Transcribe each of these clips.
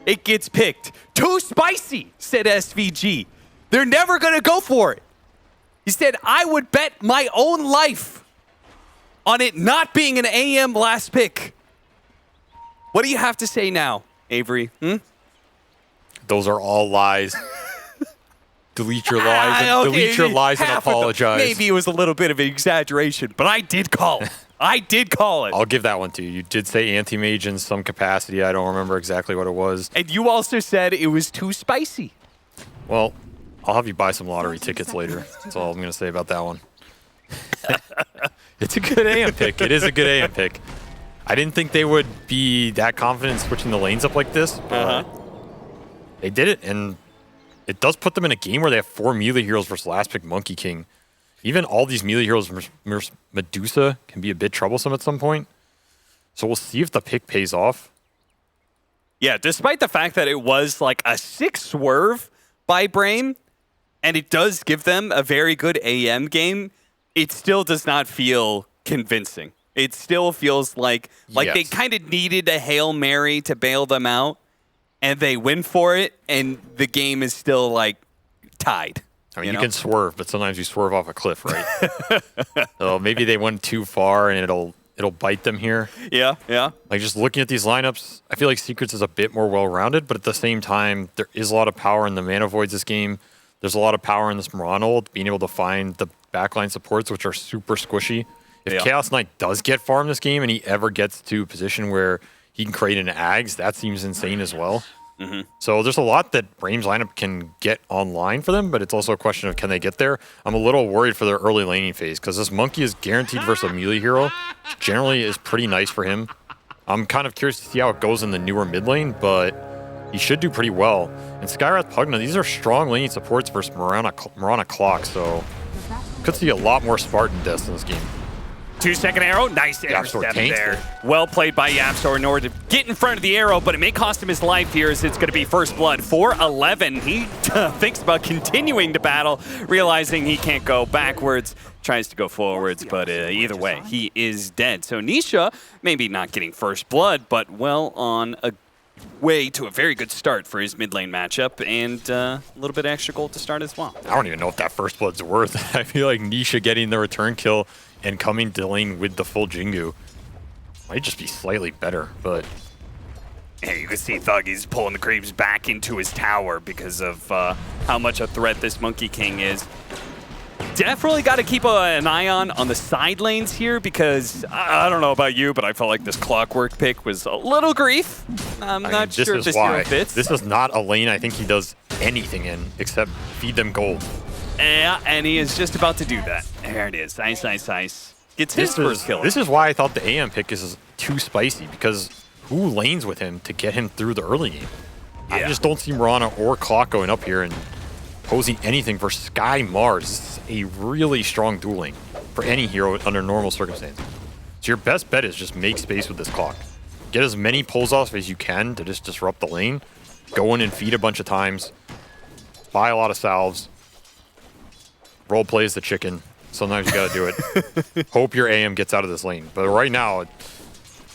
it gets picked. Too spicy, said SVG. They're never going to go for it. He said, I would bet my own life on it not being an AM last pick. What do you have to say now, Avery? Those are all lies. Delete your lies and delete your lies and apologize. Maybe it was a little bit of an exaggeration, but I did call it. I did call it. I'll give that one to you. You did say anti-mage in some capacity. I don't remember exactly what it was. And you also said it was too spicy. Well, I'll have you buy some lottery tickets later. That's all I'm going to say about that one. It's a good AM pick. It is a good AM pick. I didn't think they would be that confident in switching the lanes up like this, but they did it, and it does put them in a game where they have 4 melee heroes versus last pick Monkey King. Even all these melee heroes versus Medusa can be a bit troublesome at some point. So we'll see if the pick pays off. Yeah, despite the fact that it was like a 6 swerve by Brame, and it does give them a very good AM game, it still does not feel convincing. It still feels like they kind of needed a Hail Mary to bail them out, and they win for it, and the game is still like tied. I mean, you can swerve, but sometimes you swerve off a cliff, right? So maybe they went too far, and it'll bite them here. Yeah, yeah. Like, just looking at these lineups, I feel like Secrets is a bit more well-rounded, but at the same time, there is a lot of power in the Mana Voids this game. There's a lot of power in this Mirana, being able to find the backline supports, which are super squishy. If Chaos Knight does get far in this game, and he ever gets to a position where he can create an Ags, that seems insane as well. So there's a lot that Brame's lineup can get online for them, but it's also a question of can they get there. I'm a little worried for their early laning phase because this Monkey is guaranteed versus a melee hero, which generally is pretty nice for him. I'm kind of curious to see how it goes in the newer mid lane, but he should do pretty well. And Skywrath Pugna, these are strong laning supports versus Mirana Clock, so could see a lot more Spartan deaths in this game. 2-second arrow, nice intercept there. Well played by YapzOr in order to get in front of the arrow, but it may cost him his life here as it's going to be first blood for 11. He thinks about continuing to battle, realizing he can't go backwards, tries to go forwards, but either way, he is dead. So Nisha, maybe not getting first blood, but well on a way to a very good start for his mid lane matchup, and a little bit extra gold to start as well. I don't even know if that first blood's worth. I feel like Nisha getting the return kill and coming to lane with the full Jingu might just be slightly better, but... Hey, you can see Thuggy's pulling the creeps back into his tower because of how much a threat this Monkey King is. Definitely got to keep an eye on the side lanes here because I don't know about you, but I felt like this Clockwork pick was a little grief. I'm not sure if this hero fits. This is not a lane I think he does anything in except feed them gold. Yeah, and he is just about to do that. There it is. Nice, nice, nice. Gets his first kill. This is why I thought the AM pick is too spicy, because who lanes with him to get him through the early game? Yeah. I just don't see Mirana or Clock going up here and posing anything for Sky Mars. This is a really strong dueling for any hero under normal circumstances. So your best bet is just make space with this Clock. Get as many pulls off as you can to just disrupt the lane. Go in and feed a bunch of times. Buy a lot of salves. Role plays the chicken. Sometimes you gotta do it. Hope your AM gets out of this lane. But right now,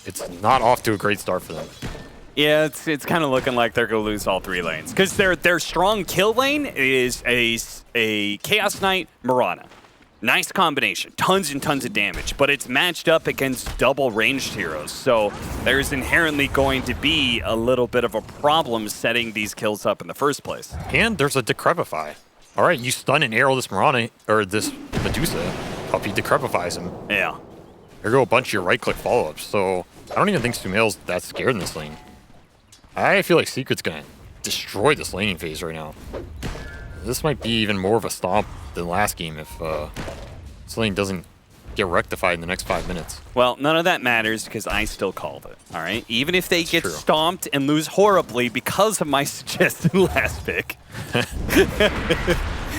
it's not off to a great start for them. Yeah, it's kind of looking like they're going to lose all 3 lanes. Because their strong kill lane is a Chaos Knight Mirana. Nice combination. Tons and tons of damage. But it's matched up against double ranged heroes. So there's inherently going to be a little bit of a problem setting these kills up in the first place. And there's a Decrepify. All right, you stun and arrow this Mirana, or this Medusa. Puppy Decrepifies him. Yeah. There go a bunch of your right-click follow-ups. So I don't even think Sumail's that scared in this lane. I feel like Secret's going to destroy this laning phase right now. This might be even more of a stomp than last game if this lane doesn't get rectified in the next 5 minutes. Well, none of that matters because I still called it, all right? Even if they get stomped and lose horribly because of my suggested last pick.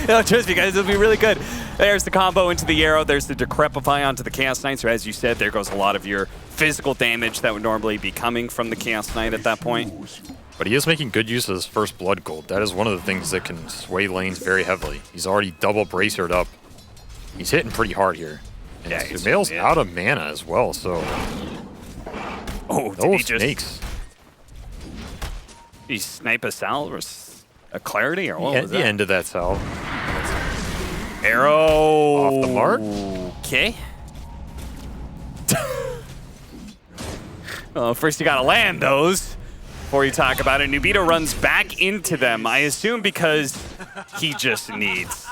No, trust me, guys, it'll be really good. There's the combo into the arrow. There's the Decrepify onto the Chaos Knight. So as you said, there goes a lot of your physical damage that would normally be coming from the Chaos Knight at that point. But he is making good use of his first blood gold. That is one of the things that can sway lanes very heavily. He's already double bracered up. He's hitting pretty hard here. And yeah, Sumail's out of mana as well, so... Oh, those snakes. You snipe a salve or a clarity or what was that? The end of that salve. Arrow. Off the mark. Okay. Well, first you gotta land those before you talk about it. Nubito runs back into them, I assume because he just needs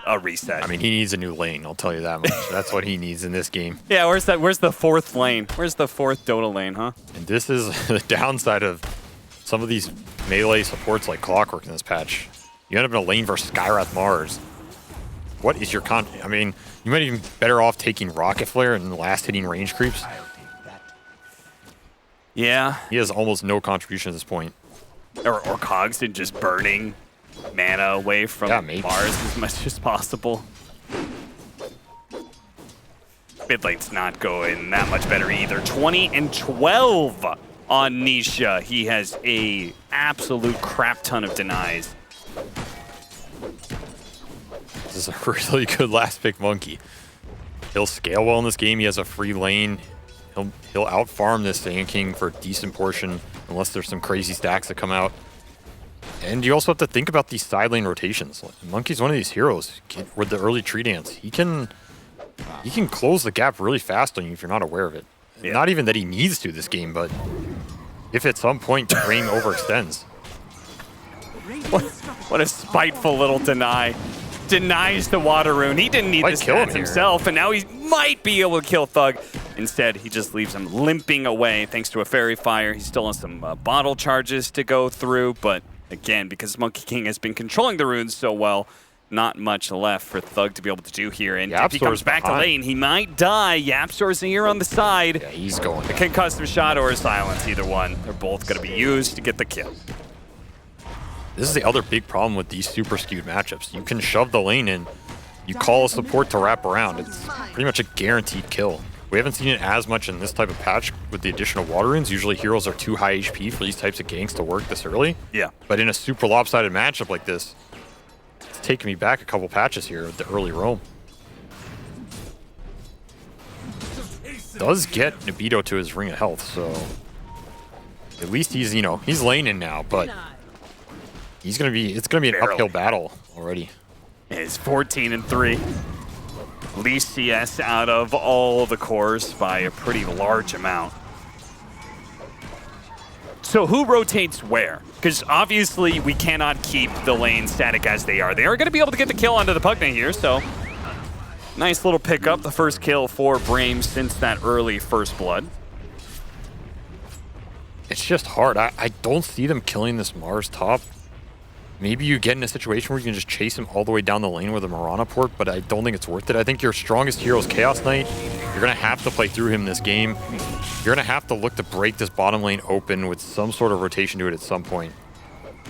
a reset. I mean, he needs a new lane, I'll tell you that much. That's what he needs in this game. Yeah, where's the fourth lane? Where's the fourth Dota lane, huh? And this is the downside of some of these melee supports like Clockwork in this patch. You end up in a lane versus Skyrath Mars. What is your I mean, you might even be better off taking Rocket Flare and last hitting range creeps. Yeah. He has almost no contribution at this point. Or Cogston just burning mana away from Mars as much as possible. Mid lane's not going that much better either. 20 and 12 on Nisha. He has a absolute crap ton of denies. This is a really good last pick monkey. He'll scale well in this game. He has a free lane. He'll out farm this Sand King for a decent portion, unless there's some crazy stacks that come out. And you also have to think about these side lane rotations. Monkey's one of these heroes with the early tree dance. He can close the gap really fast on you if you're not aware of it. Yeah. Not even that he needs to this game, but if at some point Brame overextends. What a spiteful little deny. Denies the water rune. He didn't need the stats himself, and now he might be able to kill Thug. Instead, he just leaves him limping away thanks to a Fairy Fire. He still has some bottle charges to go through, but again, because Monkey King has been controlling the runes so well, not much left for Thug to be able to do here. And if he comes back to lane, he might die. Yapstor's here on the side. Yeah, he's going. A concussive shot or a silence, either one. They're both going to be used to get the kill. This is the other big problem with these super skewed matchups. You can shove the lane in, you call a support to wrap around. It's pretty much a guaranteed kill. We haven't seen it as much in this type of patch with the addition of water runes. Usually heroes are too high HP for these types of ganks to work this early. Yeah. But in a super lopsided matchup like this, it's taken me back a couple patches here with the early roam. Does get Nubito to his ring of health, so at least he's, you know, he's laning now, but it's gonna be an uphill battle already. It's 14 and 3. Least CS out of all the cores by a pretty large amount. So who rotates where? Because obviously we cannot keep the lane static as they are. They are going to be able to get the kill onto the Pugna here, so nice little pickup. The first kill for Brame since that early first blood. It's just hard. I don't see them killing this Mars top. Maybe you get in a situation where you can just chase him all the way down the lane with a Mirana port, but I don't think it's worth it. I think your strongest hero is Chaos Knight. You're going to have to play through him this game. You're going to have to look to break this bottom lane open with some sort of rotation to it at some point.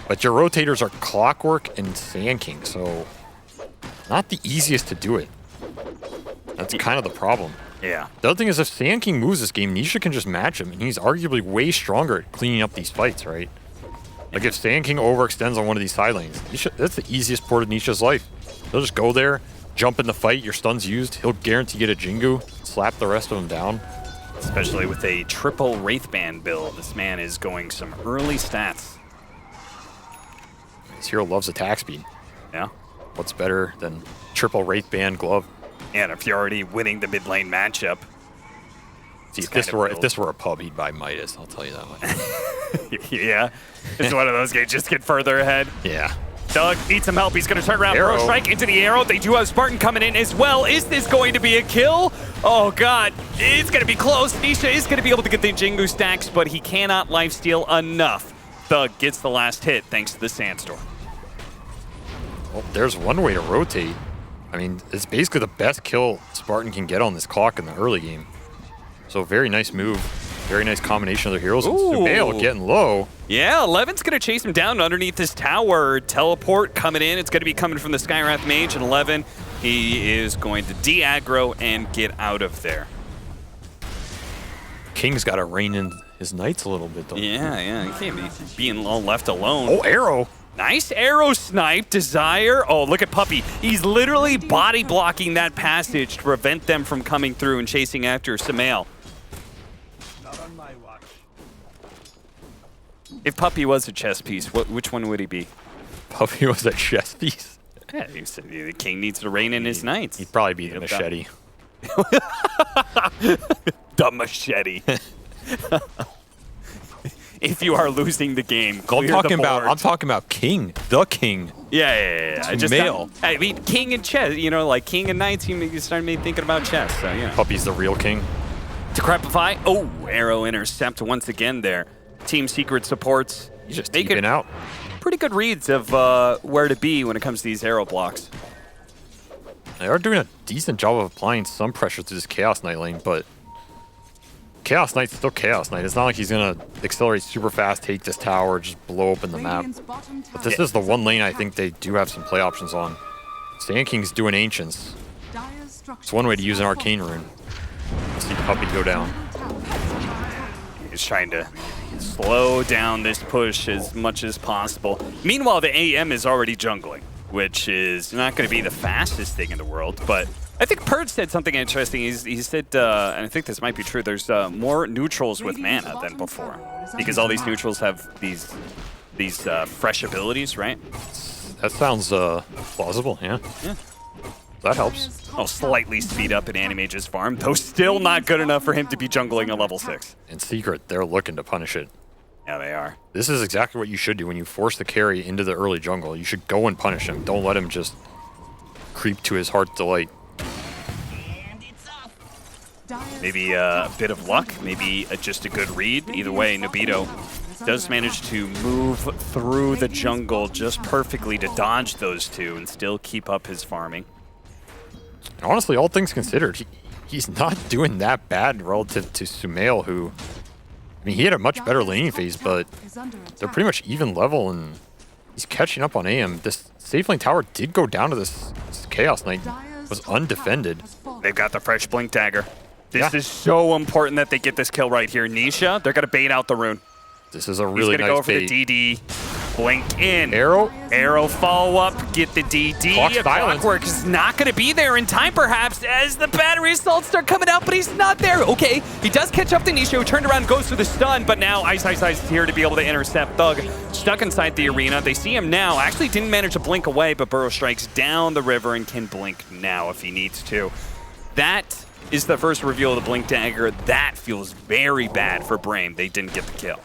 But your rotators are Clockwork and Sand King, so not the easiest to do it. That's kind of the problem. Yeah. The other thing is if Sand King moves this game, Nisha can just match him, and he's arguably way stronger at cleaning up these fights, right? Like if Sand King overextends on one of these side lanes, that's the easiest port of Nisha's life. He'll just go there, jump in the fight, your stun's used, he'll guarantee get a Jingu, slap the rest of them down. Especially with a triple Wraithband build, this man is going some early stats. This hero loves attack speed. Yeah. What's better than triple Wraithband glove? And if you're already winning the mid lane matchup. See, if this were a pub, he'd buy Midas, I'll tell you that much. Yeah. It's one of those games, just get further ahead. Yeah. Doug needs some help. He's going to turn around. Pro strike into the arrow. They do have Spartan coming in as well. Is this going to be a kill? Oh, God. It's going to be close. Nisha is going to be able to get the Jingu stacks, but he cannot lifesteal enough. Thug gets the last hit thanks to the Sandstorm. Well, there's one way to rotate. I mean, it's basically the best kill Spartan can get on this clock in the early game. So very nice move. Very nice combination of their heroes. Sumail getting low. Yeah, 11's going to chase him down underneath this tower. Teleport coming in. It's going to be coming from the Skyrath Mage. And 11, he is going to de-aggro and get out of there. King's got to rein in his knights a little bit, though. Yeah. He can't be being all left alone. Oh, arrow. Nice arrow snipe. Desire. Oh, look at Puppy. He's literally body blocking that passage to prevent them from coming through and chasing after Sumail. If Puppy was a chess piece, which one would he be? Puppy was a chess piece? Yeah, he said the king needs to rein in his knights. He'd probably be the machete. The machete. If you are losing the game, I'm talking about king, the king. Yeah. I mean, king and chess. You know, like king and knights. You start me thinking about chess. So yeah. Puppy's the real king. Decrepify. Oh, arrow intercept once again there. Team Secret supports. He's just deeping out. Pretty good reads of where to be when it comes to these arrow blocks. They are doing a decent job of applying some pressure to this Chaos Knight lane, but Chaos Knight's still Chaos Knight. It's not like he's going to accelerate super fast, take this tower, just blow open the map. But this is the one lane I think they do have some play options on. Sand King's doing Ancients. It's one way to use an Arcane Rune. Let's see Puppy go down. He's trying to slow down this push as much as possible. Meanwhile, the AM is already jungling, which is not going to be the fastest thing in the world, but I think Purge said something interesting. He said, and I think this might be true, there's more neutrals with mana than before, because all these neutrals have these fresh abilities, right? That sounds plausible, yeah. That helps. I'll slightly speed up an Animage's farm, though still not good enough for him to be jungling a level 6. In Secret, they're looking to punish it. Yeah, they are. This is exactly what you should do when you force the carry into the early jungle. You should go and punish him. Don't let him just creep to his heart's delight. Maybe a bit of luck, maybe just a good read. Either way, Nobito does manage to move through the jungle just perfectly to dodge those two and still keep up his farming. Honestly, all things considered, he's not doing that bad relative to Sumail, who, I mean, he had a much better laning phase, but they're pretty much even level, and he's catching up on AM. This safe lane tower did go down to this Chaos Knight, was undefended. They've got the fresh Blink Dagger. This is so important that they get this kill right here. Nisha, they're going to bait out the rune. This is a really nice bait. He's going to go for the DD. Blink in. Arrow follow up. Get the DD. Clockwork is not going to be there in time, perhaps, as the battery assaults start coming out, but he's not there. Okay, he does catch up to Nisha, who turned around and goes for the stun, but now Ice is here to be able to intercept Thug. Stuck inside the arena. They see him now. Actually didn't manage to blink away, but Burrow strikes down the river and can blink now if he needs to. That is the first reveal of the Blink Dagger. That feels very bad for Brame. They didn't get the kill.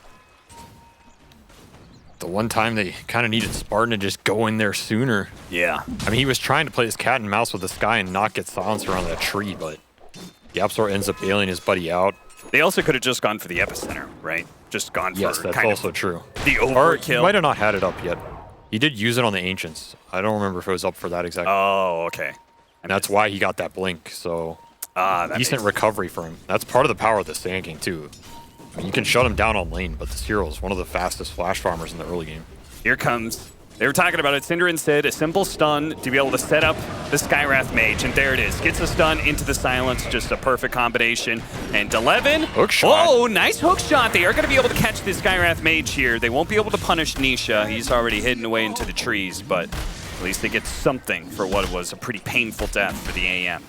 The one time they kind of needed Spartan to just go in there sooner. Yeah. I mean, he was trying to play this cat and mouse with the sky and not get silenced around that tree, but YapzOr ends up bailing his buddy out. They also could have just gone for the epicenter, right? Just gone for that's also true. The overkill. He might have not had it up yet. He did use it on the Ancients. I don't remember if it was up for that exactly. Oh, okay. And that's why he got that blink, so decent recovery for him. That's part of the power of the Sand King, too. I mean, you can shut him down on lane, but this hero is one of the fastest flash farmers in the early game. Here comes. They were talking about it. Synderen said a simple stun to be able to set up the Skywrath Mage, and there it is. Gets the stun into the silence, just a perfect combination. And 11. Hook shot. Oh, nice hook shot. They are going to be able to catch the Skywrath Mage here. They won't be able to punish Nisha. He's already hidden away into the trees, but at least they get something for what was a pretty painful death for the AM.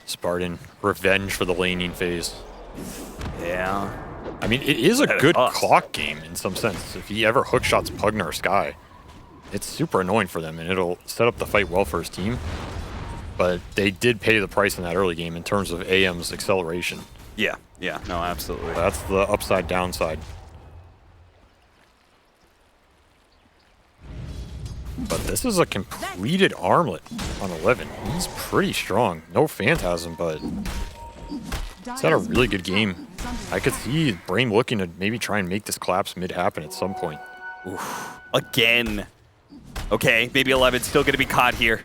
Spartan, revenge for the laning phase. Yeah. I mean, it is a good clock game in some sense. If he ever hookshots Pugnar Sky, it's super annoying for them, and it'll set up the fight well for his team. But they did pay the price in that early game in terms of AM's acceleration. Yeah, no, absolutely. That's the upside downside. But this is a completed armlet on 11. He's pretty strong. No Phantasm, but he's had a really good game. I could see Brame looking to maybe try and make this collapse mid-happen at some point. Oof. Again. Okay, maybe 11's still going to be caught here.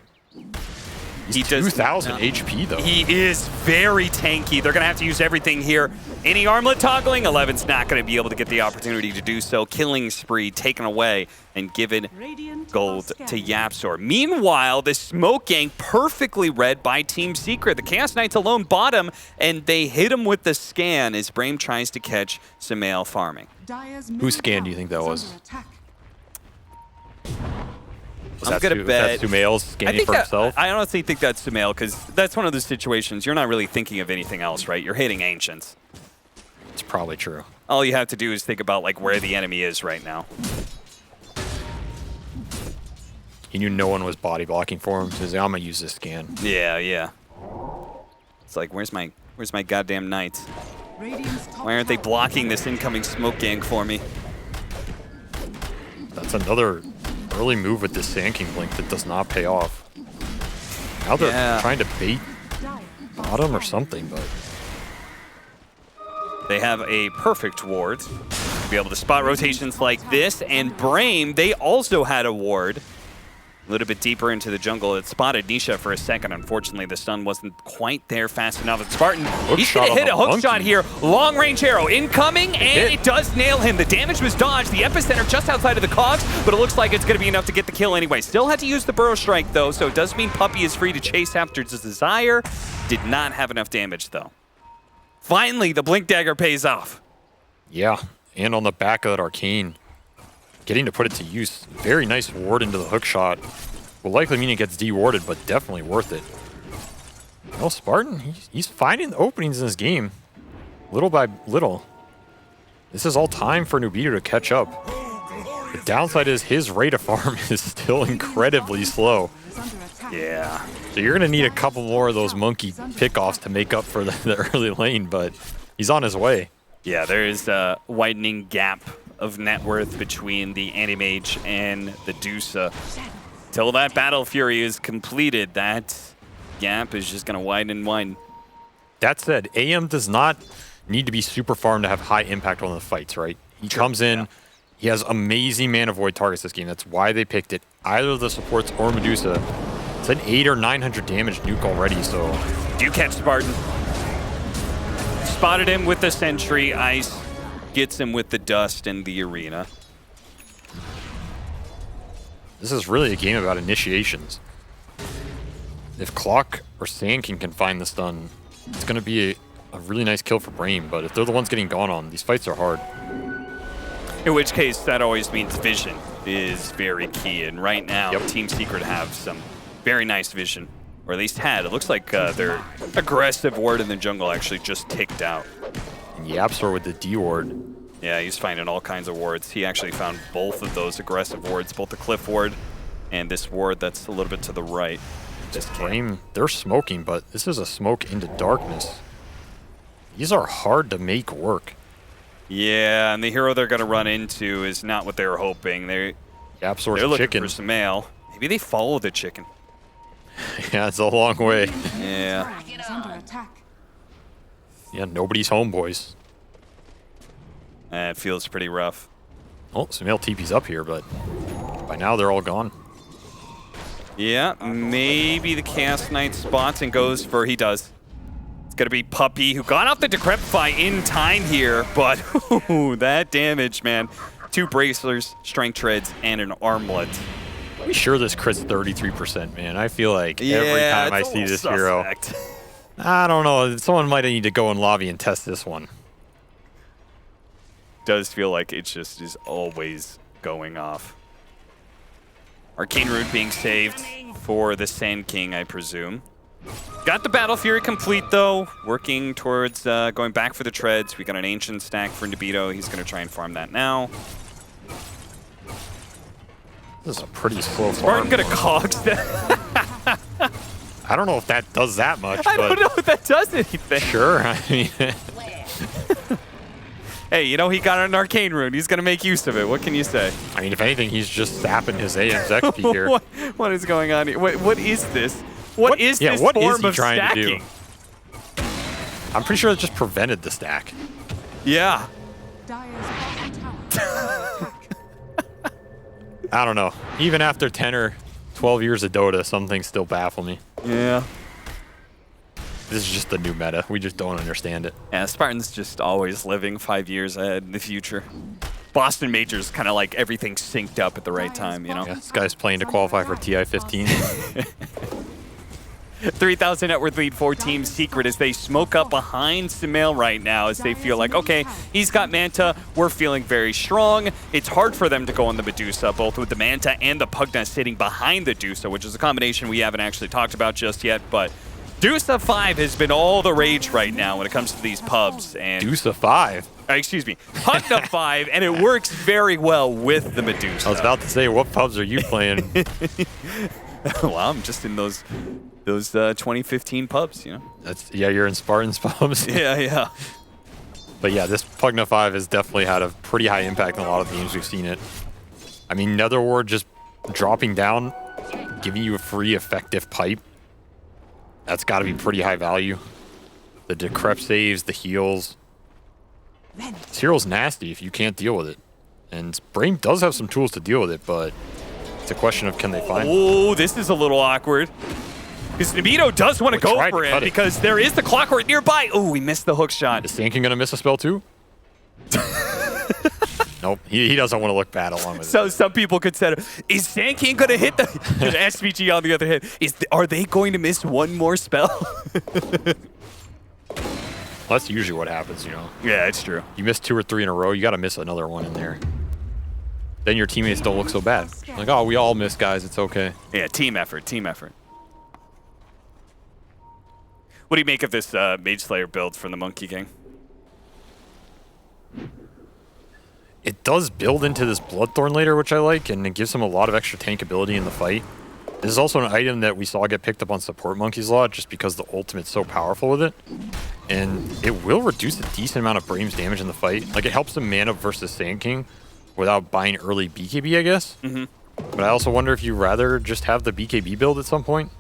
He's 2,000 HP, though. He is very tanky. They're going to have to use everything here. Any armlet toggling, 11's not going to be able to get the opportunity to do so. Killing spree taken away and given gold to YapzOr. Meanwhile, the smoke gang perfectly read by Team Secret. The Chaos Knights alone bottom, and they hit him with the scan as Brame tries to catch Sumail farming. Whose scan do you think that was? I'm going to bet Sumail's scanning for himself? I honestly think that's Sumail, because that's one of those situations you're not really thinking of anything else, right? You're hitting Ancients. It's probably true. All you have to do is think about like where the enemy is right now. He knew no one was body blocking for him, so he's like, I'm gonna use this scan. Yeah, yeah. It's like, where's my goddamn knights? Why aren't they blocking this incoming smoke gang for me? That's another early move with this Sand King blink that does not pay off. Now they're trying to bait bottom or something, but they have a perfect ward to be able to spot rotations like this. And Brame, they also had a ward. A little bit deeper into the jungle. It spotted Nisha for a second. Unfortunately, the stun wasn't quite there fast enough. And Spartan, he's going to hit a hook shot here. Long-range arrow incoming, and it does nail him. The damage was dodged. The epicenter just outside of the cogs, but it looks like it's going to be enough to get the kill anyway. Still had to use the burrow strike, though, so it does mean Puppey is free to chase after his desire. Did not have enough damage, though. Finally, the Blink Dagger pays off. Yeah, and on the back of that Arcane, getting to put it to use. Very nice ward into the hook shot. Will likely mean it gets de-warded, but definitely worth it. Well, Spartan, he's finding the openings in this game, little by little. This is all time for Nubito to catch up. The downside is his rate of farm is still incredibly slow. Yeah. So you're going to need a couple more of those monkey pickoffs to make up for the early lane, but he's on his way. Yeah, there is a widening gap of net worth between the Animage and the Dusa. Till that Battle Fury is completed, that gap is just going to widen and widen. That said, AM does not need to be super farmed to have high impact on the fights, right? He comes in, he has amazing Mana Void targets this game. That's why they picked it. Either the supports or Medusa. It's an 800 or 900 damage nuke already, so... Do catch Spartan. Spotted him with the Sentry. Ice gets him with the Dust in the arena. This is really a game about initiations. If Clock or Sand King can find the stun, it's going to be a really nice kill for Brame, but if they're the ones getting gone on, these fights are hard. In which case, that always means vision is very key, and right now, Team Secret have some very nice vision, or at least had. It looks like their aggressive ward in the jungle actually just ticked out. And YapzOr with the D ward. Yeah, he's finding all kinds of wards. He actually found both of those aggressive wards, both the cliff ward and this ward that's a little bit to the right. This Brame, they're smoking, but this is a smoke into darkness. These are hard to make work. Yeah, and the hero they're going to run into is not what they were hoping. YapzOr's looking chicken. For some mail. Maybe they follow the chicken. Yeah, it's a long way. Yeah. Yeah, nobody's home, boys. It feels pretty rough. Oh, Sumail TP's up here, but by now they're all gone. Yeah, maybe the Chaos Knight spots and goes for, he does. It's going to be Puppey, who got off the Decrepify in time here, but that damage, man. 2 Bracers, Strength Treads, and an Armlet. Be sure this crit's 33%, man. I feel like every time I see this hero, I don't know, someone might need to go in lobby and test this one. Does feel like it just is always going off. Arcane Root being saved for the Sand King, I presume. Got the Battle Fury complete, though. Working towards going back for the treads. We got an Ancient stack for Nubito. He's going to try and farm that now. This is a pretty slow farm. Spartan going to cogs that. I don't know if that does that much. I don't know if that does anything. Sure, I mean... Hey, you know, he got an Arcane Rune. He's going to make use of it. What can you say? I mean, if anything, he's just sapping his AM's XP here. What is going on here? What is this? What is this what form is he of trying stacking? to do? I'm pretty sure it just prevented the stack. Yeah. I don't know. Even after 10 or 12 years of Dota, some things still baffle me. Yeah. This is just the new meta. We just don't understand it. Yeah, Spartan's just always living 5 years ahead in the future. Boston Majors kind of like everything synced up at the right time, you know? Yeah, this guy's playing to qualify for TI-15. 3,000 net worth lead for Team Secret as they smoke up behind Sumail right now as they feel like, okay, he's got Manta, we're feeling very strong. It's hard for them to go on the Medusa, both with the Manta and the Pugna sitting behind the Dusa, which is a combination we haven't actually talked about just yet, but Deuce of 5 has been all the rage right now when it comes to these pubs. And Deuce of 5. Excuse me, Punt of 5, and it works very well with the Medusa. I was about to say, what pubs are you playing? Well, I'm just in those 2015 pubs, you know. Yeah, you're in Spartans pubs. Yeah. But yeah, this Pugna 5 has definitely had a pretty high impact in a lot of the games we've seen it. I mean, Netherward just dropping down, giving you a free effective pipe. That's got to be pretty high value. The decrep saves, the heals. This hero's nasty if you can't deal with it. And Brame does have some tools to deal with it, but it's a question of can they find it. Oh, this is a little awkward. Because Nabito does want to go for it because there is the clockwork nearby. Oh, we missed the hook shot. Is Sand King going to miss a spell too? Nope, he doesn't want to look bad along with it. So some people could say, is Sand King going to hit the SVG on the other hand? Are they going to miss one more spell? That's usually what happens, you know. Yeah, it's true. You miss 2 or 3 in a row, you got to miss another one in there. Then your teammates don't look so bad. Like, oh, we all miss, guys. It's okay. Yeah, team effort, team effort. What do you make of this Mage Slayer build from the Monkey King? It does build into this Bloodthorn later, which I like, and it gives him a lot of extra tank ability in the fight. This is also an item that we saw get picked up on support monkeys a lot, just because the ultimate's so powerful with it. And it will reduce a decent amount of Brame's damage in the fight. Like, it helps him man up versus Sand King without buying early BKB, I guess. But I also wonder if you'd rather just have the BKB build at some point.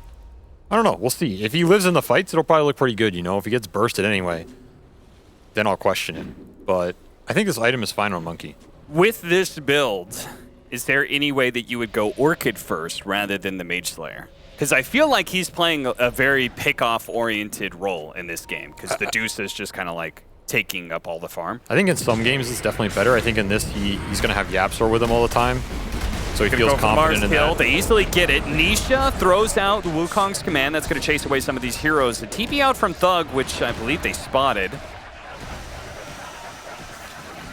I don't know. We'll see. If he lives in the fights, it'll probably look pretty good, you know? If he gets bursted anyway, then I'll question it. But I think this item is fine on Monkey. With this build, is there any way that you would go Orchid first rather than the Mage Slayer? Because I feel like he's playing a very pick-off-oriented role in this game, because the Deuce is just kind of like taking up all the farm. I think in some games it's definitely better. I think in this, he's going to have Yapsor with him all the time. So he feels confident in that. They easily get it. Nisha throws out Wukong's command. That's going to chase away some of these heroes. A TP out from Thug, which I believe they spotted.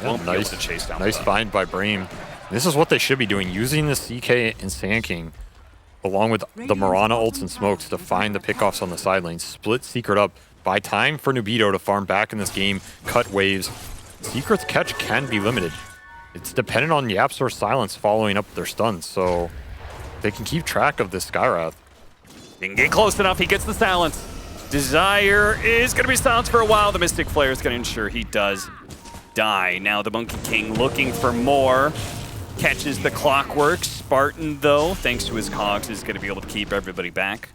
Yeah, nice find by Brame. This is what they should be doing, using the CK and Sand King along with the Mirana ults and smokes to find the pickoffs on the side lane. Split Secret up. Buy time for Nubito to farm back in this game, cut waves. Secret's catch can be limited. It's dependent on Yapsor's silence following up their stuns, so they can keep track of this Skywrath. They can get close enough, he gets the silence. Desire is going to be silenced for a while. The Mystic Flare is going to ensure he does die. Now the Monkey King looking for more. Catches the clockwork. Spartan, though, thanks to his cogs, is going to be able to keep everybody back.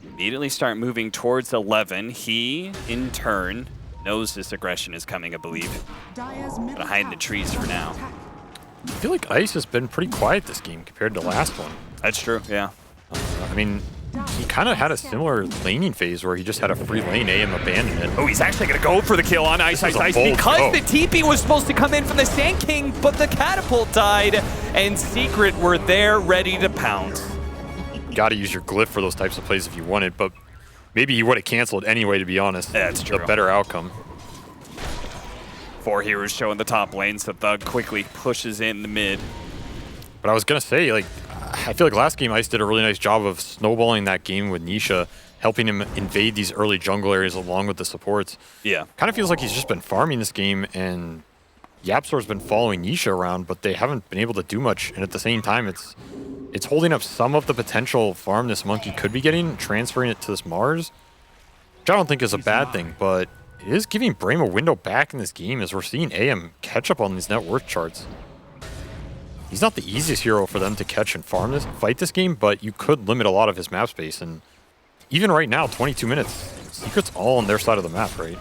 Immediately start moving towards 11. He, in turn, knows this aggression is coming, I believe. Gonna hide in the trees for now. I feel like Ice has been pretty quiet this game compared to last one. That's true, yeah. I mean, he kind of had a similar laning phase where he just had a free lane AM abandon it. Oh, he's actually going to go for the kill on Ice because the TP was supposed to come in from the Sand King, but the catapult died, and Secret were there ready to pounce. Got to use your glyph for those types of plays if you want it, but maybe he would have canceled anyway, to be honest. That's true. A better outcome. 4 heroes showing the top lane, so Thug quickly pushes in the mid. But I was going to say, like, I feel like last game Ice did a really nice job of snowballing that game with Nisha, helping him invade these early jungle areas along with the supports. Yeah. Kind of feels like he's just been farming this game, and Yapsor's been following Nisha around, but they haven't been able to do much. And at the same time, it's holding up some of the potential farm this Monkey could be getting, transferring it to this Mars, which I don't think is a bad thing, but it is giving Brame a window back in this game as we're seeing AM catch up on these net worth charts. He's not the easiest hero for them to catch and fight this game, but you could limit a lot of his map space. And even right now, 22 minutes, Secret's all on their side of the map, right?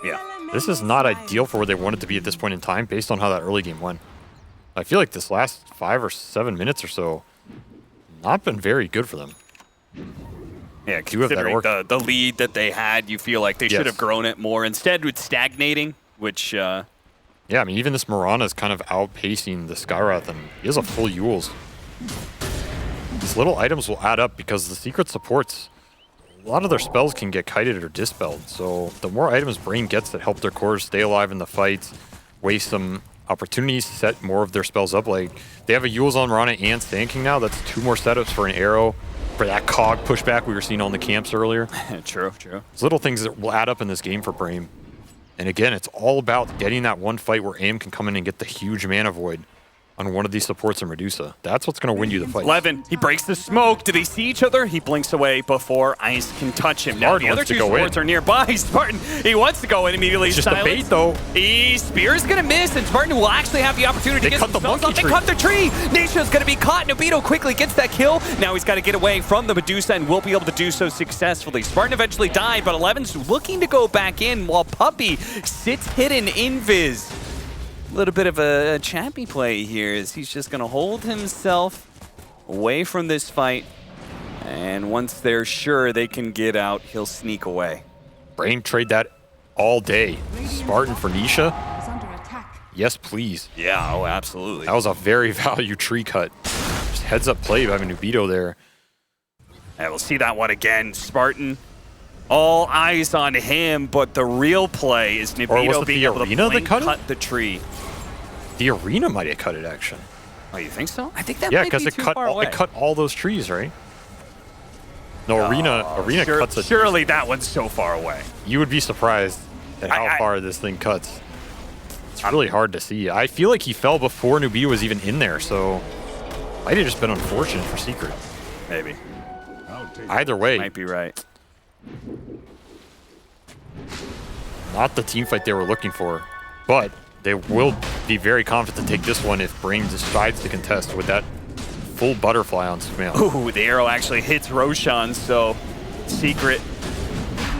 Yeah. This is not ideal for where they wanted to be at this point in time based on how that early game went. I feel like this last 5 or 7 minutes or so, not been very good for them. Yeah, considering the lead that they had, you feel like they should have grown it more. Instead, with stagnating, which... yeah, I mean, even this Mirana is kind of outpacing the Skywrath, and he has a full Yules. These little items will add up because the Secret supports, a lot of their spells can get kited or dispelled. So the more items Brame gets that help their cores stay alive in the fights, waste some opportunities to set more of their spells up. Like, they have a Yule's on Mirana and Sand King now. That's 2 more setups for an arrow, for that cog pushback we were seeing on the camps earlier. True. It's little things that will add up in this game for Brame. And again, it's all about getting that one fight where AM can come in and get the huge mana void on one of these supports in Medusa. That's what's going to win you the fight. 11, he breaks the smoke. Do they see each other? He blinks away before Ice can touch him. Now the other 2 supports are nearby. Spartan, he wants to go in immediately. It's just a bait, though. Spear's going to miss, and Spartan will actually have the opportunity to get some spells off. They cut the tree. Nisha's going to be caught. Nobito quickly gets that kill. Now he's got to get away from the Medusa and will be able to do so successfully. Spartan eventually died, but 11's looking to go back in while Puppey sits hidden in Viz. A little bit of a champy play here as he's just going to hold himself away from this fight. And once they're sure they can get out, he'll sneak away. Brame trade that all day. Spartan for Nisha? Yes, please. Yeah, oh, absolutely. That was a very value tree cut. Just heads up play by Nubito there. And we'll see that one again. Spartan, all eyes on him, but the real play is Nubito being able to cut the tree. The arena might have cut it, actually. Oh, you think so? I think that might be too far away. It cut all those trees, right? No, arena cuts it. Surely that one's so far away. You would be surprised at how far this thing cuts. It's really hard to see. I feel like he fell before Nubito was even in there, so might have just been unfortunate for Secret. Maybe. Either way. Might be right. Not the team fight they were looking for, but they will be very confident to take this one if Brame decides to contest with that full butterfly on Sumail. Ooh, the arrow actually hits Roshan, so Secret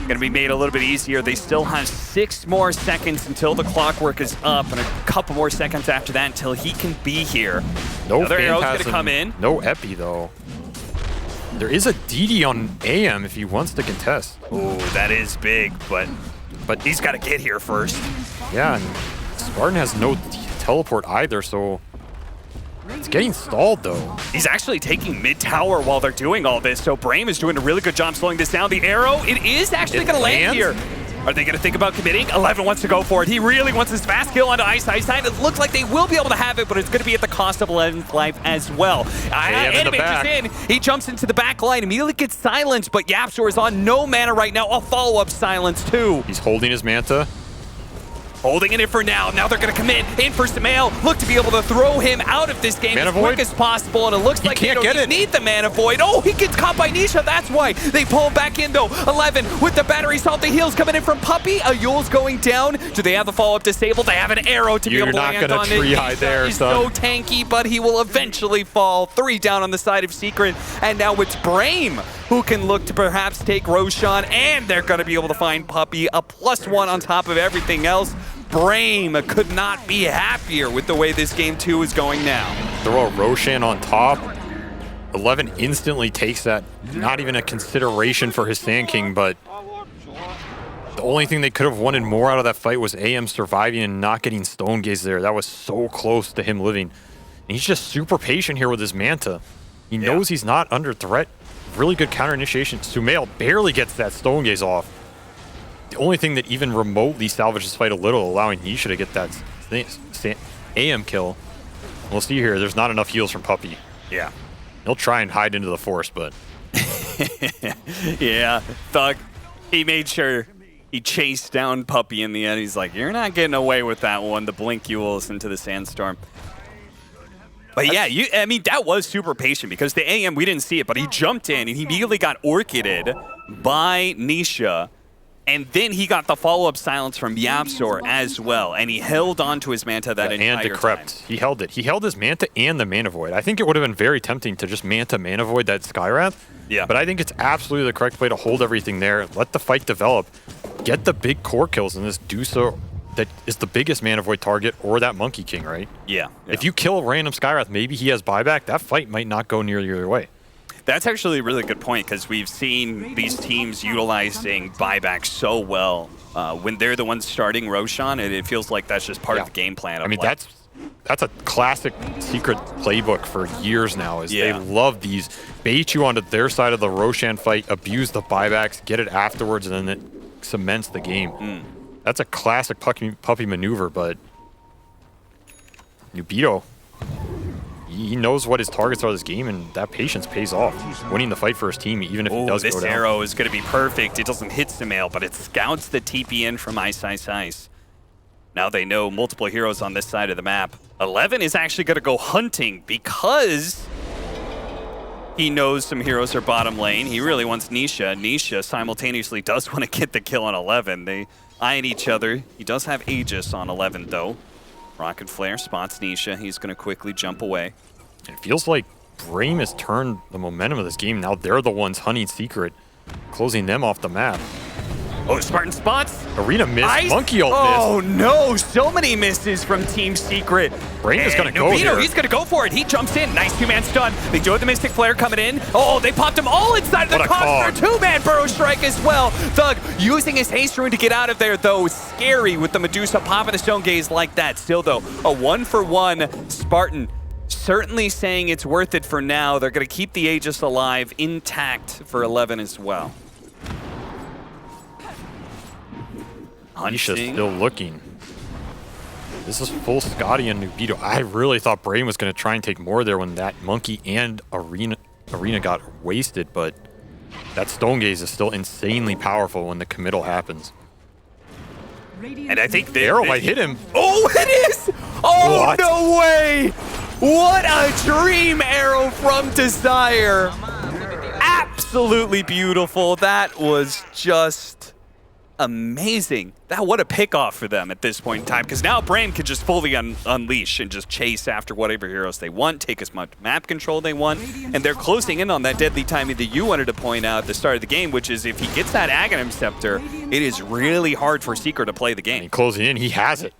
going to be made a little bit easier. They still have 6 more seconds until the clockwork is up, and a couple more seconds after that until he can be here. No Another arrow's going to come in. No Epi, though. There is a DD on AM if he wants to contest. Ooh, that is big, but he's got to get here first. Yeah, and Spartan has no teleport either, so it's getting stalled, though. He's actually taking mid-tower while they're doing all this, so Brame is doing a really good job slowing this down. The arrow, it is actually going to land here. Are they going to think about committing? 11 wants to go for it. He really wants his fast kill onto Ice Side. It looks like they will be able to have it, but it's going to be at the cost of 11's life as well. Animate is in. He jumps into the back line, immediately gets silenced, but Yapstor is on no mana right now. A follow-up silence, too. He's holding his Manta. Holding it in for now. Now they're going to commit in for Sumail. Look to be able to throw him out of this game as quick as possible. And it looks like they don't need the mana void. Oh, he gets caught by Nisha. That's why they pull him back in, though. 11 with the battery salt. The heals coming in from Puppey. A Yule's going down. Do they have the follow-up disabled? They have an arrow to be able to land on it. You're not going to tree hide there, He's so tanky, but he will eventually fall. 3 down on the side of Secret. And now it's Brame who can look to perhaps take Roshan. And they're going to be able to find Puppey. A +1 on top of everything else. Brame could not be happier with the way this game 2 is going now. Throw a Roshan on top. 11 instantly takes that. Not even a consideration for his Sand King, but the only thing they could have wanted more out of that fight was AM surviving and not getting Stone Gaze there. That was so close to him living. And he's just super patient here with his Manta. He knows he's not under threat. Really good counter initiation. Sumail barely gets that Stone Gaze off. The only thing that even remotely salvages this fight a little, allowing Nisha to get that AM kill. We'll see here, there's not enough heals from Puppey. Yeah. He'll try and hide into the forest, but... yeah, Thug, he made sure he chased down Puppey in the end. He's like, you're not getting away with that one. The blink Yules into the sandstorm. But yeah, I mean, that was super patient because the AM, we didn't see it, but he jumped in and he immediately got orchided by Nisha. And then he got the follow-up silence from Yapstor as well, and he held on to his Manta that entire time. He held it. He held his Manta and the Mana Void. I think it would have been very tempting to just Manta Mana Void that Skywrath. Yeah. But I think it's absolutely the correct way to hold everything there, let the fight develop, get the big core kills in this Dusa that is the biggest Mana Void target, or that Monkey King, right? Yeah. If you kill a random Skywrath, maybe he has buyback, that fight might not go near the other way. That's actually a really good point because we've seen these teams utilizing buyback so well. When they're the ones starting Roshan, it feels like that's just part of the game plan. I mean, that's a classic Secret playbook for years now. Is they love these, bait you onto their side of the Roshan fight, abuse the buybacks, get it afterwards, and then it cements the game. That's a classic Puppey maneuver, but Nubito, he knows what his targets are this game, and that patience pays off. Winning the fight for his team, even if he does go down. This arrow is going to be perfect. It doesn't hit Sumail, but it scouts the TP in from Ice Ice Ice. Now they know multiple heroes on this side of the map. 11 is actually going to go hunting because he knows some heroes are bottom lane. He really wants Nisha. Nisha simultaneously does want to get the kill on 11. They eyeing each other. He does have Aegis on 11, though. Rocket Flare spots Nisha. He's going to quickly jump away. It feels like Brame has turned the momentum of this game. Now they're the ones hunting Secret, closing them off the map. Oh, Spartan spots. Arena missed. Monkey ult missed. Oh no, so many misses from Team Secret. Brame is going to go here. He's going to go for it. He jumps in. Nice two-man stun. They do have the Mystic Flare coming in. Oh, they popped him all inside of the Coster. Two-man Burrow Strike as well. Thug using his haste rune to get out of there, though. Scary with the Medusa popping the Stone Gaze like that. Still, though, a 1-for-1 Spartan. Certainly saying it's worth it for now. They're going to keep the Aegis alive, intact for 11 as well. Nisha's still looking. This is full Scotty and Nubito. I really thought Brame was going to try and take more there when that Monkey and Arena got wasted, but that Stone Gaze is still insanely powerful when the committal happens. And I think the arrow might hit him. Oh, it is! Oh, what? No way! What a dream arrow from Desire. Absolutely beautiful. That was just amazing. What a pickoff for them at this point in time, because now Brame can just fully unleash and just chase after whatever heroes they want, take as much map control they want, and they're closing in on that deadly timing that you wanted to point out at the start of the game, which is if he gets that Aghanim Scepter, it is really hard for Secret to play the game. And closing in, he has it.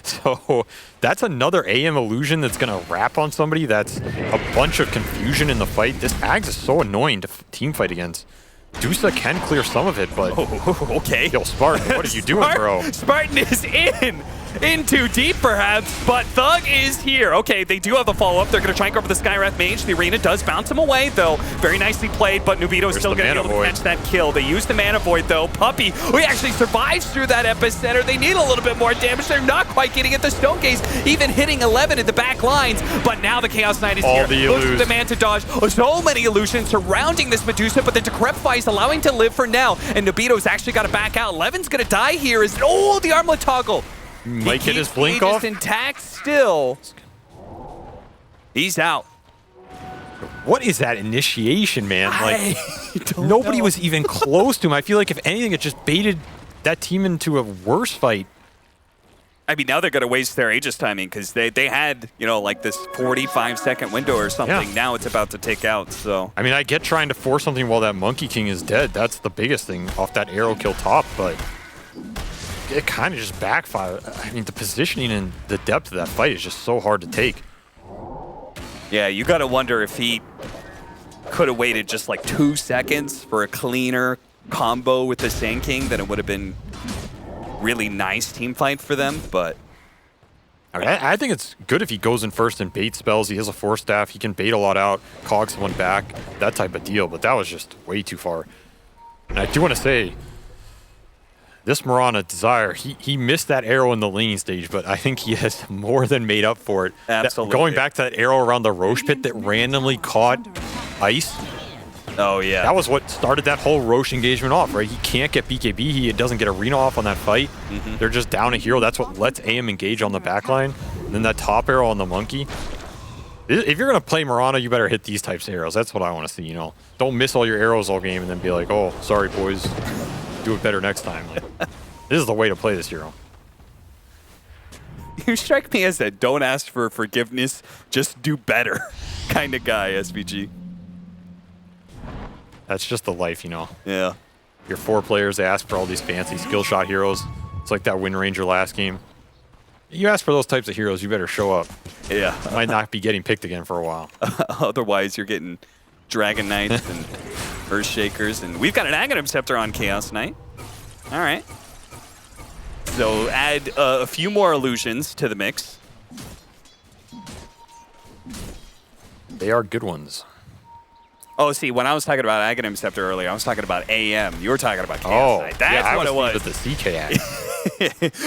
So that's another AM illusion that's going to wrap on somebody. That's a bunch of confusion in the fight. This Ags is so annoying to team fight against. Dusa can clear some of it, but... Oh, okay. Yo, Spartan, what are you doing, bro? Spartan is in too deep, perhaps, but Thug is here. Okay, they do have a follow-up. They're going to try and go for the Skywrath Mage. The Arena does bounce him away, though. Very nicely played, but Nubito is still going to be able to catch that kill. They use the Mana Void, though. Puppey, who actually survives through that epicenter. They need a little bit more damage. They're not quite getting it. The Stone Gaze even hitting 11 in the back lines, but now the Chaos Knight is here. Looks for the Manta Dodge. So many illusions surrounding this Medusa, but the Decrepify is allowing to live for now, and Nubito's actually got to back out. 11's going to die here. Oh, the armlet toggle. Might get his blink off. Intact still. He's out. What is that initiation, man? Like, nobody was even close to him. I feel like if anything, it just baited that team into a worse fight. I mean, now they're going to waste their Aegis timing because they had, you know, like this 45-second window or something. Yeah. Now it's about to take out, so. I mean, I get trying to force something while that Monkey King is dead. That's the biggest thing off that arrow kill top, but it kind of just backfired. I mean, the positioning and the depth of that fight is just so hard to take. Yeah, you got to wonder if he could have waited just like 2 seconds for a cleaner combo with the Sand King, then it would have been really nice team fight for them, but... I think it's good if he goes in first and bait spells. He has a Force Staff. He can bait a lot out, cog someone back, that type of deal, but that was just way too far. And I do want to say, this Mirana Desire, he missed that arrow in the laning stage, but I think he has more than made up for it. Absolutely. Going back to that arrow around the Roche pit that randomly caught Ice. Oh, yeah. That was what started that whole Roche engagement off, right? He can't get BKB. He doesn't get Arena off on that fight. They're just down a hero. That's what lets AM engage on the backline. And then that top arrow on the Monkey. If you're going to play Mirana, you better hit these types of arrows. That's what I want to see, you know. Don't miss all your arrows all game and then be like, oh, sorry, boys. Do it better next time. Like, this is the way to play this hero. You strike me as a don't ask for forgiveness, just do better kind of guy, SVG. That's just the life, you know. Yeah. Your 4 players, they ask for all these fancy skill shot heroes. It's like that Wind Ranger last game. You ask for those types of heroes, you better show up. Yeah. Might not be getting picked again for a while. Otherwise, you're getting Dragon Knights and Earthshakers. And we've got an Aghanim Scepter on Chaos Knight. All right. So add a few more illusions to the mix. They are good ones. Oh, see, when I was talking about Aghanim Scepter earlier, I was talking about AM. You were talking about Chaos Knight. That's yeah, what it was. With the CK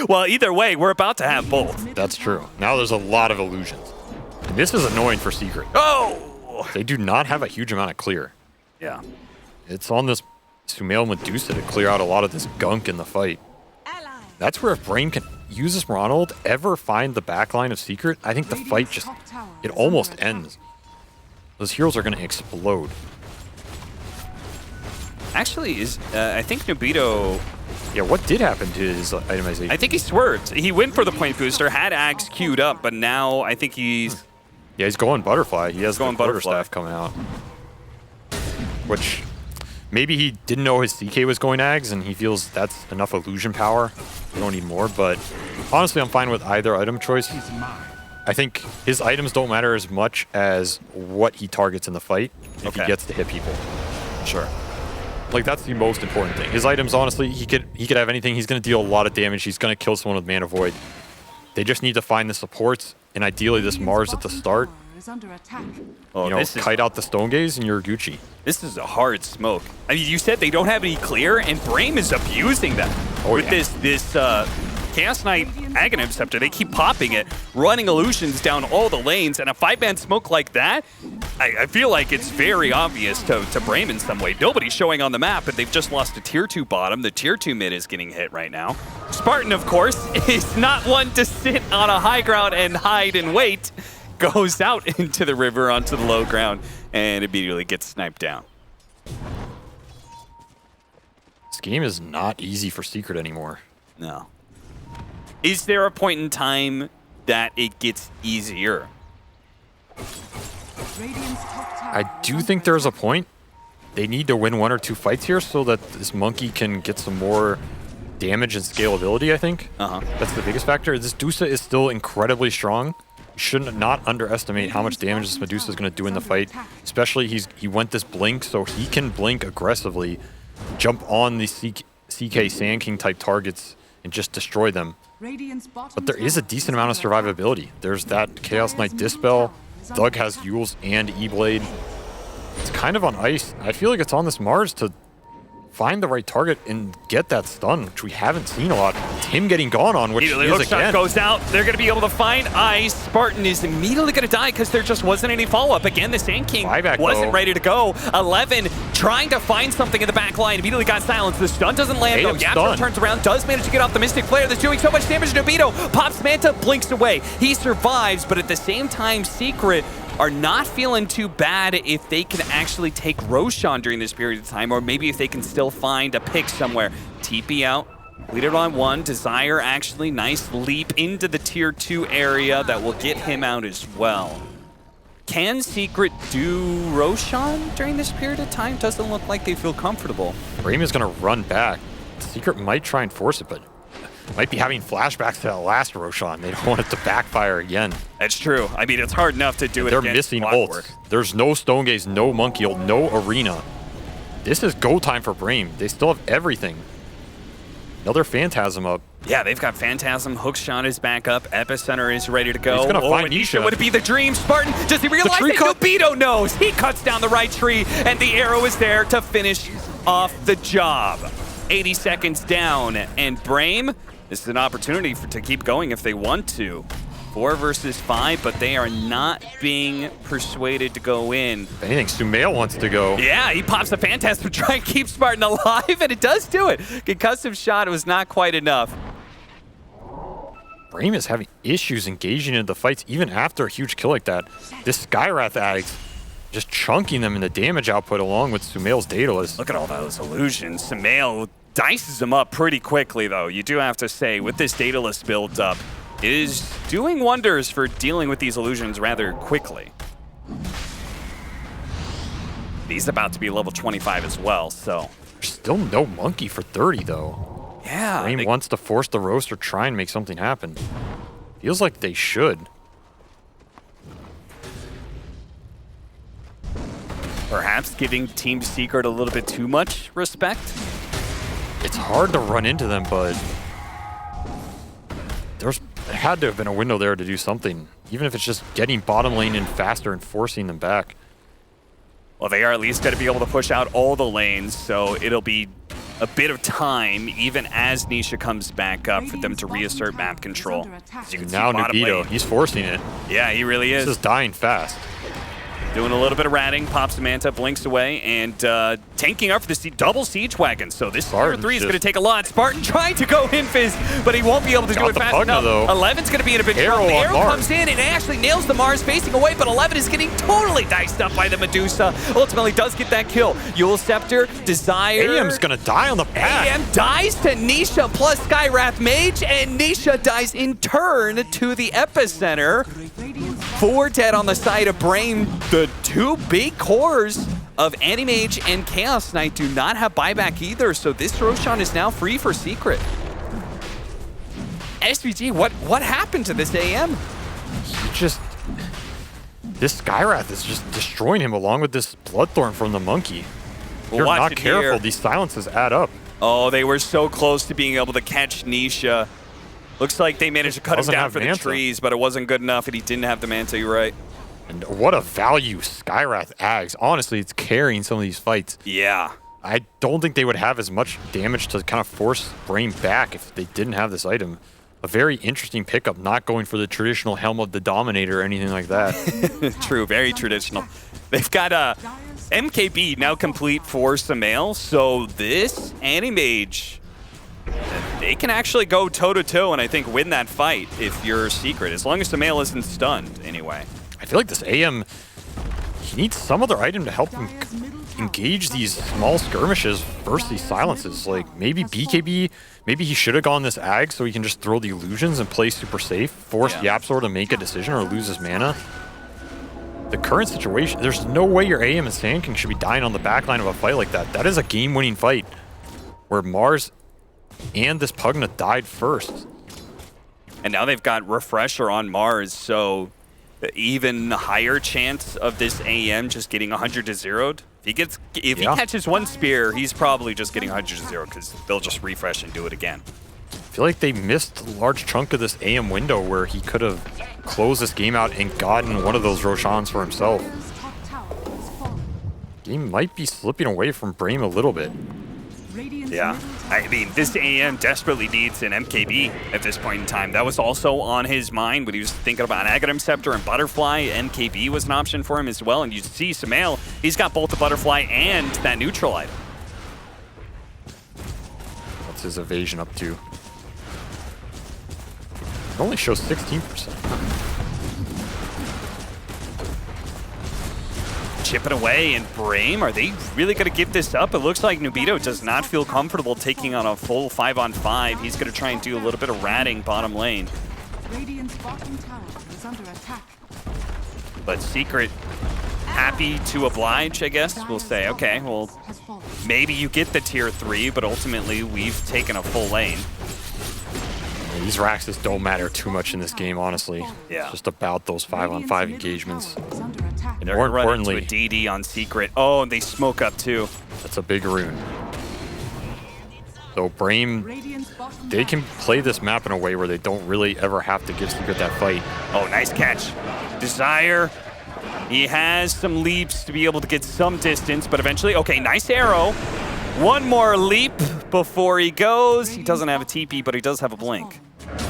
Well, either way, we're about to have both. That's true. Now there's a lot of illusions. And this is annoying for Secret. Oh! They do not have a huge amount of clear. Yeah. It's on this Sumail Medusa to clear out a lot of this gunk in the fight. That's where if Brame can use this Ronald, ever find the backline of Secret, I think the fight just, it almost ends. Those heroes are going to explode. Actually, I think Nobito... Yeah, what did happen to his itemization? I think he swerved. He went for the point booster, had Axe queued up, but now I think he's... Yeah, he's going Butterfly. He has the going Quarterstaff coming out. Which, maybe he didn't know his CK was going Ags, and he feels that's enough illusion power. We don't need more, but honestly, I'm fine with either item choice. I think his items don't matter as much as what he targets in the fight if he gets to hit people. Sure. Like, that's the most important thing. His items, honestly, he could have anything. He's going to deal a lot of damage. He's going to kill someone with Mana Void. They just need to find the supports, and ideally this Mars at the start. Oh, You know, kite out the Stone Gaze, and you're Gucci. This is a hard smoke. I mean, you said they don't have any clear, and Brame is abusing that. With this Chaos Knight Aghanim Scepter, they keep popping it, running illusions down all the lanes, and a 5-man smoke like that, I feel like it's very obvious to Brame in some way. Nobody's showing on the map, but they've just lost a tier 2 bottom. The tier 2 mid is getting hit right now. Spartan, of course, is not one to sit on a high ground and hide and wait. Goes out into the river onto the low ground and immediately gets sniped down. This game is not easy for Secret anymore. No. Is there a point in time that it gets easier? I do think there's a point. They need to win 1 or 2 fights here so that this monkey can get some more damage and scalability, I think. That's the biggest factor. This Medusa is still incredibly strong. You should not underestimate how much damage this Medusa is going to do in the fight. Especially he went this blink, so he can blink aggressively, jump on the CK Sand King type targets, and just destroy them. But there is a decent amount of survivability. There's that Chaos Knight Dispel. Doug has Yules and E-Blade. It's kind of on ice. I feel like it's on this Mars to find the right target and get that stun, which we haven't seen a lot. It's him getting gone on, which immediately is hook shot again. goes out. They're going to be able to find ice. Spartan is immediately going to die because there just wasn't any follow-up. Again, the Sand King wasn't ready to go. 11 trying to find something in the back line. Immediately got silenced. The stun doesn't land though. Yatro turns around, does manage to get off the Mystic Flare that's doing so much damage to Nobito. Pops Manta, blinks away. He survives, but at the same time, Secret are not feeling too bad if they can actually take Roshan during this period of time, or maybe if they can still find a pick somewhere. TP out, leader on 1, Desire actually, nice leap into the tier 2 area that will get him out as well. Can Secret do Roshan during this period of time? Doesn't look like they feel comfortable. Brame is going to run back. Secret might try and force it, but might be having flashbacks to that last Roshan. They don't want it to backfire again. That's true. I mean, it's hard enough to do it. They're missing ults. There's no Stone Gaze, no Monkey ult, no Arena. This is go time for Brame. They still have everything. Another Phantasm up. Yeah, they've got Phantasm. Hookshot is back up. Epicenter is ready to go. He's going to find Nisha. Would it be the Dream? Spartan, does he realize that? Nobito knows. He cuts down the right tree, and the arrow is there to finish off the job. 80 seconds down, and Brame, this is an opportunity to keep going if they want to. 4 versus 5, but they are not being persuaded to go in. If anything, Sumail wants to go. Yeah, he pops a Phantasm to try and keep Spartan alive, and it does do it. Concussive shot was not quite enough. Brame is having issues engaging in the fights even after a huge kill like that. This Skywrath Ags just chunking them in the damage output along with Sumail's Daedalus. Look at all those illusions. Sumail dices them up pretty quickly, though. You do have to say, with this Daedalus build up, it is doing wonders for dealing with these illusions rather quickly. He's about to be level 25 as well, so. There's still no Monkey for 30, though. Yeah. Brame wants to force the roast or try and make something happen. Feels like they should. Perhaps giving Team Secret a little bit too much respect? It's hard to run into them, but there had to have been a window there to do something, even if it's just getting bottom lane in faster and forcing them back. Well, they are at least going to be able to push out all the lanes, so it'll be a bit of time, even as Nisha comes back up, for them to reassert map control. As you can see, Now bottom Nubito, lane. he's forcing it. Yeah, he really is. This is dying fast. Doing a little bit of ratting, pops the Manta, blinks away, and tanking up for the double siege wagon. So this tier 3 is going to take a lot. Spartan trying to go in fizz, but he won't be able to do it fast enough. 11's going to be in a bit trouble. The arrow comes in and actually nails the Mars facing away, but 11 is getting totally diced up by the Medusa. Ultimately does get that kill. Yule Scepter, Desire. AM's going to die on the back. AM dies to Nisha plus Skywrath Mage, and Nisha dies in turn to the Epicenter. 4 dead on the side of Brame. The 2 big cores of Animage and Chaos Knight do not have buyback either, so this Roshan is now free for Secret. SVG, what happened to this AM? This Skywrath is just destroying him along with this Bloodthorn from the Monkey. If you're watch not it careful, here. these silences add up. Oh, they were so close to being able to catch Nisha. Looks like they managed to cut him down for the trees, but it wasn't good enough, and he didn't have the Manta, you're right. And what a value Skywrath adds. Honestly, it's carrying some of these fights. Yeah. I don't think they would have as much damage to kind of force Brame back if they didn't have this item. A very interesting pickup, not going for the traditional Helm of the Dominator or anything like that. True, very traditional. They've got MKB now complete for Samael, so this Animage, they can actually go toe-to-toe and I think win that fight if you're Secret, as long as Samael isn't stunned anyway. I feel like this AM, he needs some other item to help him engage these small skirmishes versus these silences. Like maybe BKB, maybe he should have gone this Ag so he can just throw the illusions and play super safe, force YapzOr to make a decision or lose his mana. The current situation, there's no way your AM and Sand King should be dying on the backline of a fight like that. That is a game-winning fight where Mars and this Pugna died first. And now they've got Refresher on Mars, so even higher chance of this AM just getting 100 to 0'd. If he catches one spear, he's probably just getting 100 to 0 because they'll just refresh and do it again. I feel like they missed a large chunk of this AM window where he could have closed this game out and gotten one of those Roshans for himself. Game might be slipping away from Brame a little bit. Yeah, I mean, this AM desperately needs an MKB at this point in time. That was also on his mind when he was thinking about Aghanim Scepter and Butterfly. MKB was an option for him as well, and you see Samael, he's got both the Butterfly and that neutral item. What's his evasion up to? It only shows 16%. Chipping away, and Brame, are they really going to give this up? It looks like Nubito does not feel comfortable taking on a full 5-on-5. He's going to try and do a little bit of ratting bottom lane. But Secret, happy to oblige, I guess. We'll say, okay, well, maybe you get the tier 3, but ultimately we've taken a full lane. These racks just don't matter too much in this game, honestly. Yeah. It's just about those 5-on-5 engagements. And more importantly, a DD on Secret. Oh, and they smoke up too. That's a big rune. So Brame, they can play this map in a way where they don't really ever have to give Secret that fight. Oh, nice catch. Desire. He has some leaps to be able to get some distance, but eventually, okay, nice arrow. One more leap before he goes. He doesn't have a TP, but he does have a blink.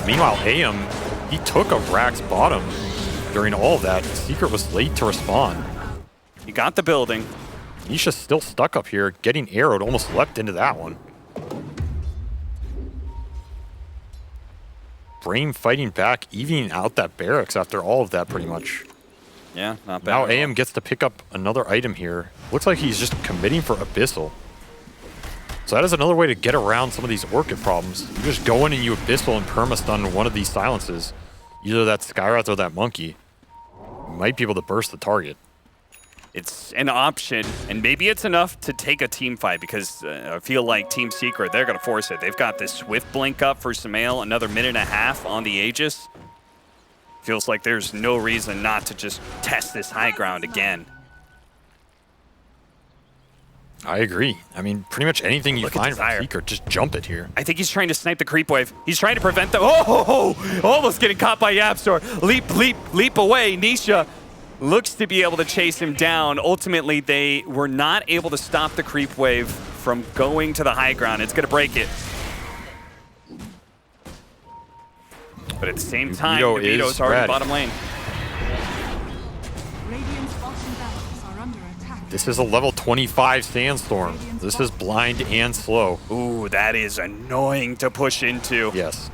Meanwhile, AM, he took a Rack's bottom during all of that. Secret was late to respond. He got the building. Nisha's still stuck up here, getting arrowed, almost leapt into that one. Brame fighting back, evening out that barracks after all of that pretty much. Yeah, not bad. Now AM gets to pick up another item here. Looks like he's just committing for Abyssal. So that is another way to get around some of these Orchid problems. You just go in and you Abyssal and permastun one of these silences. Either that Skywrath or that Monkey. You might be able to burst the target. It's an option, and maybe it's enough to take a team fight because I feel like Team Secret, they're going to force it. They've got this Swift Blink up for Samael, another minute and a half on the Aegis. Feels like there's no reason not to just test this high ground again. I agree. I mean, pretty much anything you find from Secret, just jump it here. I think he's trying to snipe the creep wave. He's trying to prevent the... Oh! Almost getting caught by YapzOr. Leap, leap, leap away. Nisha looks to be able to chase him down. Ultimately, they were not able to stop the creep wave from going to the high ground. It's going to break it. But at the same time, Nubito's already bottom lane. This is a level 25 Sandstorm. This is blind and slow. Ooh, that is annoying to push into. Yes.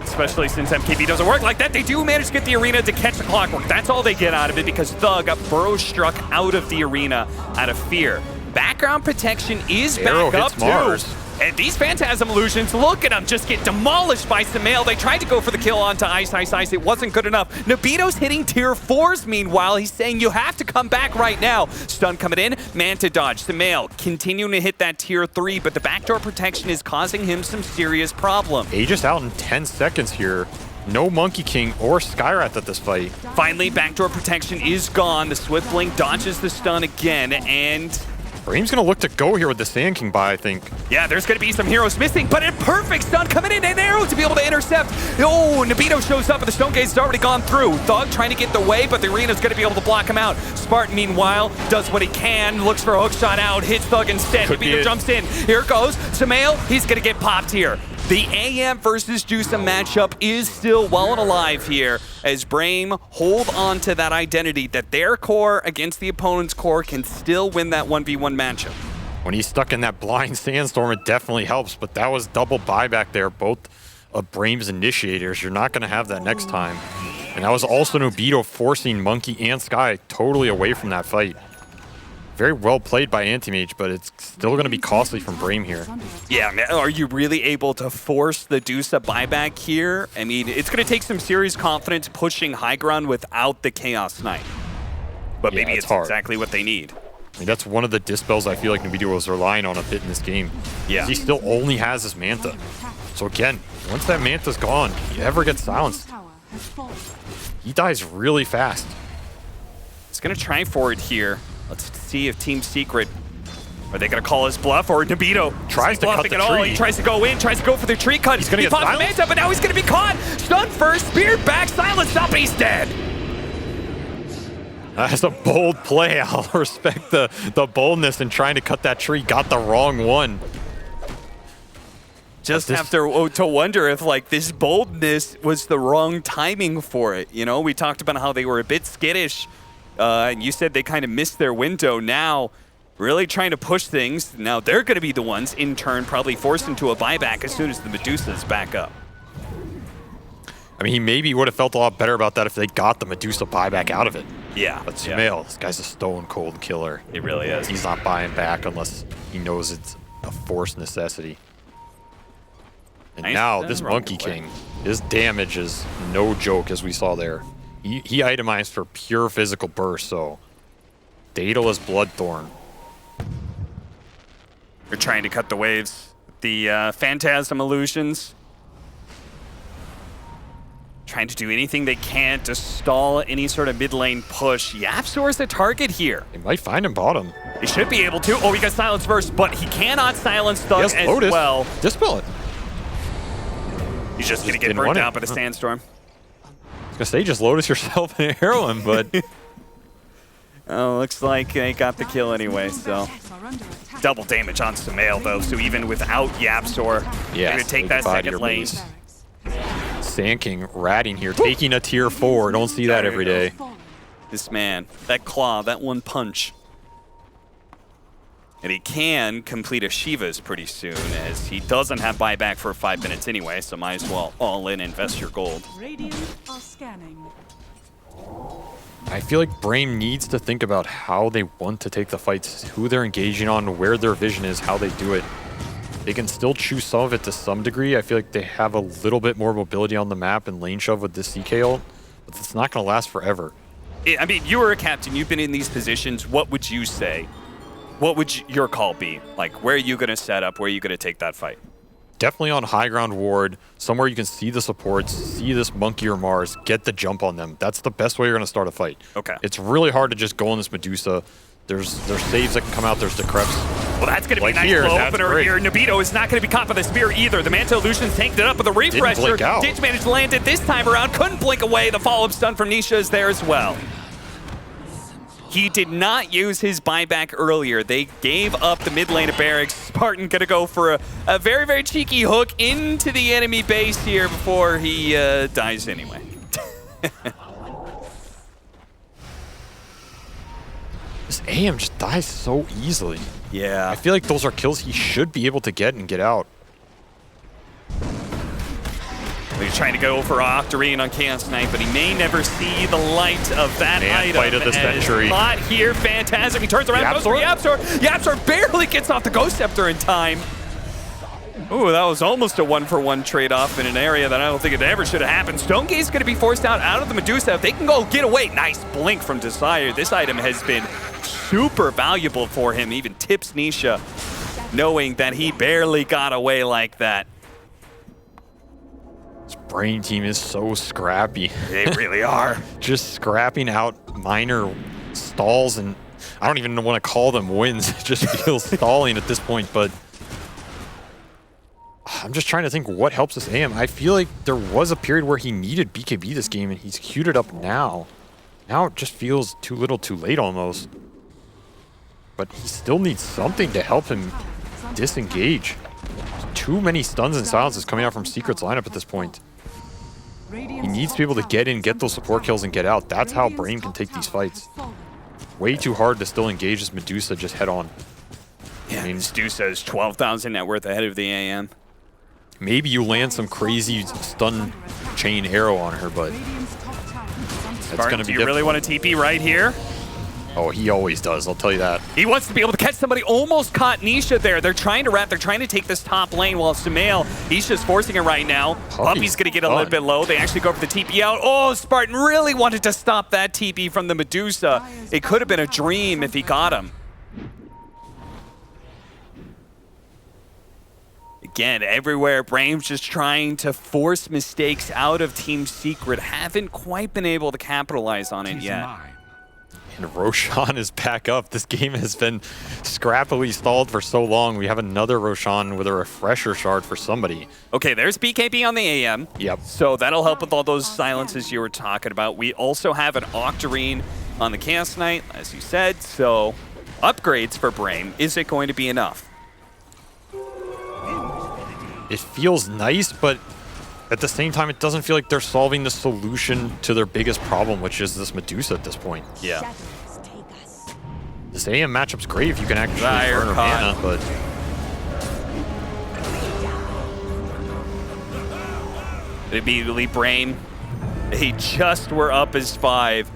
Especially since MKB doesn't work like that. They do manage to get the arena to catch the clockwork. That's all they get out of it because Thug got burrow struck out of the arena out of fear. Background protection is back up too. And these Phantasm Illusions, look at them, just get demolished by Sumail. They tried to go for the kill onto Ice. It wasn't good enough. Nubito's hitting tier 4s meanwhile. He's saying you have to come back right now. Stun coming in, Manta dodge. Sumail continuing to hit that tier 3, but the backdoor protection is causing him some serious problem. Aegis out in 10 seconds here. No Monkey King or Skyrath at this fight. Finally, backdoor protection is gone. The Swift Blink dodges the stun again, and Brame's going to look to go here with the Sand King buy, I think. Yeah, there's going to be some heroes missing, but a perfect stun coming in, an arrow to be able to intercept. Oh, Nubito shows up, but the Stone Gate's already gone through. Thug trying to get the way, but the arena's going to be able to block him out. Spartan, meanwhile, does what he can, looks for a hookshot out, hits Thug instead. Nubito jumps in. Here it goes. Sumail, he's going to get popped here. The AM versus Juica matchup is still well and alive here as Brame hold on to that identity that their core against the opponent's core can still win that 1v1 matchup. When he's stuck in that blind Sandstorm, it definitely helps, but that was double buyback there, both of Brame's initiators. You're not going to have that next time. And that was also Nubito forcing Monkey and Sky totally away from that fight. Very well played by Anti-Mage, but it's still going to be costly from Brame here. Yeah, man, are you really able to force the Juica buyback here? I mean, it's going to take some serious confidence pushing high ground without the Chaos Knight. But maybe it's exactly what they need. I mean, that's one of the dispels I feel like Nubito was relying on a bit in this game. Yeah. He still only has his Manta. So again, once that Manta's gone, if he ever gets silenced, he dies really fast. It's going to try for it here. Let's see if Team Secret, are they going to call his bluff, or Nubito tries to cut the tree. He tries to go in, tries to go for the tree cut. He's going to get silenced. Manta, but now he's going to be caught. Stun first, spear back, silence up, he's dead. That's a bold play. I'll respect the boldness in trying to cut that tree. Got the wrong one. Just have to wonder if like this boldness was the wrong timing for it. You know, we talked about how they were a bit skittish. And you said they kind of missed their window. Now, really trying to push things. Now they're going to be the ones, in turn, probably forced into a buyback as soon as the Medusa's back up. I mean, he maybe would have felt a lot better about that if they got the Medusa buyback out of it. Yeah. But Sumail, this guy's a stone cold killer. It really is. He's not buying back unless he knows it's a forced necessity. And now this Monkey King, his damage is no joke, as we saw there. He itemized for pure physical burst, so Daedalus Bloodthorn. They're trying to cut the waves. The Phantasm Illusions trying to do anything they can to stall any sort of mid lane push. YapzOr's the target here. They might find him bottom. They should be able to. Oh, he got silenced first, but he cannot silence Thug as Lotus. well. Dispel it. He's just going to get burned down by the Sandstorm. I was gonna say, just Lotus yourself and arrow him, but oh, looks like they got the kill anyway, so. Double damage on Sumail, though, so even without YapzOr, they're gonna take that second lane. Sand King ratting here, taking a tier 4. Don't see that every day. This man, that claw, that one punch. And he can complete a Shiva's pretty soon, as he doesn't have buyback for 5 minutes anyway, so might as well all in, invest your gold. Are scanning. I feel like Brame needs to think about how they want to take the fights, who they're engaging on, where their vision is, how they do it. They can still choose some of it to some degree. I feel like they have a little bit more mobility on the map and lane shove with this CK ult, but it's not going to last forever. I mean, you were a captain, you've been in these positions. What would you say? What would your call be? Like, where are you going to set up? Where are you going to take that fight? Definitely on high ground ward, somewhere you can see the supports, see this Monkey or Mars, get the jump on them. That's the best way you're going to start a fight. Okay. It's really hard to just go on this Medusa. There's saves that can come out, there's decreps. Well, that's going to be a nice slow opener here. Nubito is not going to be caught by the spear either. The Manta Illusions tanked it up, but the refresher did manage to land it this time around. Couldn't blink away. The follow-up stun from Nisha is there as well. He did not use his buyback earlier. They gave up the mid lane of barracks. Spartan gonna go for a very, very cheeky hook into the enemy base here before he dies anyway. This AM just dies so easily. Yeah. I feel like those are kills he should be able to get and get out. He's trying to go for Octarine on Chaos Knight, but he may never see the light of that item. Fight of the century. Spot here, Phantasm. He turns around, goes for Yapzor. Yapzor barely gets off the Ghost Scepter in time. Ooh, that was almost a one-for-one trade-off in an area that I don't think it ever should have happened. Stonegate's going to be forced out of the Medusa. If they can go get away, nice blink from Desire. This item has been super valuable for him. Even tips Nisha, knowing that he barely got away like that. Brame team is so scrappy. They really are. Just scrapping out minor stalls, and I don't even want to call them wins. It just feels stalling at this point, but I'm just trying to think what helps this AM. I feel like there was a period where he needed BKB this game, and he's queued it up now. Now it just feels too little too late almost. But he still needs something to help him disengage. There's too many stuns and silences coming out from Secret's lineup at this point. He needs to be able to get in, get those support kills, and get out. That's how Brame can take these fights. Way too hard to still engage this Medusa just head on. Yeah, I mean, Medusa is 12,000 net worth ahead of the AM. Maybe you land some crazy stun chain arrow on her, but that's going to be do you really want to TP right here? Oh, he always does, I'll tell you that. He wants to be able to catch somebody. Almost caught Nisha there. They're trying to wrap. They're trying to take this top lane while Sumail, he's just forcing it right now. Puppy's going to get a little bit low. They actually go for the TP out. Oh, Spartan really wanted to stop that TP from the Medusa. It could have been a dream if he got him. Again, everywhere, Brame's just trying to force mistakes out of Team Secret. Haven't quite been able to capitalize on it yet. And Roshan is back up. This game has been scrappily stalled for so long. We have another Roshan with a refresher shard for somebody. Okay, there's BKB on the AM. Yep. So that'll help with all those silences you were talking about. We also have an Octarine on the Chaos Knight, as you said. So upgrades for Brame. Is it going to be enough? It feels nice, but at the same time, it doesn't feel like they're solving the solution to their biggest problem, which is this Medusa at this point. Yeah. This AM matchup's great if you can actually burn her mana, but immediately Brame, they just were up as 5,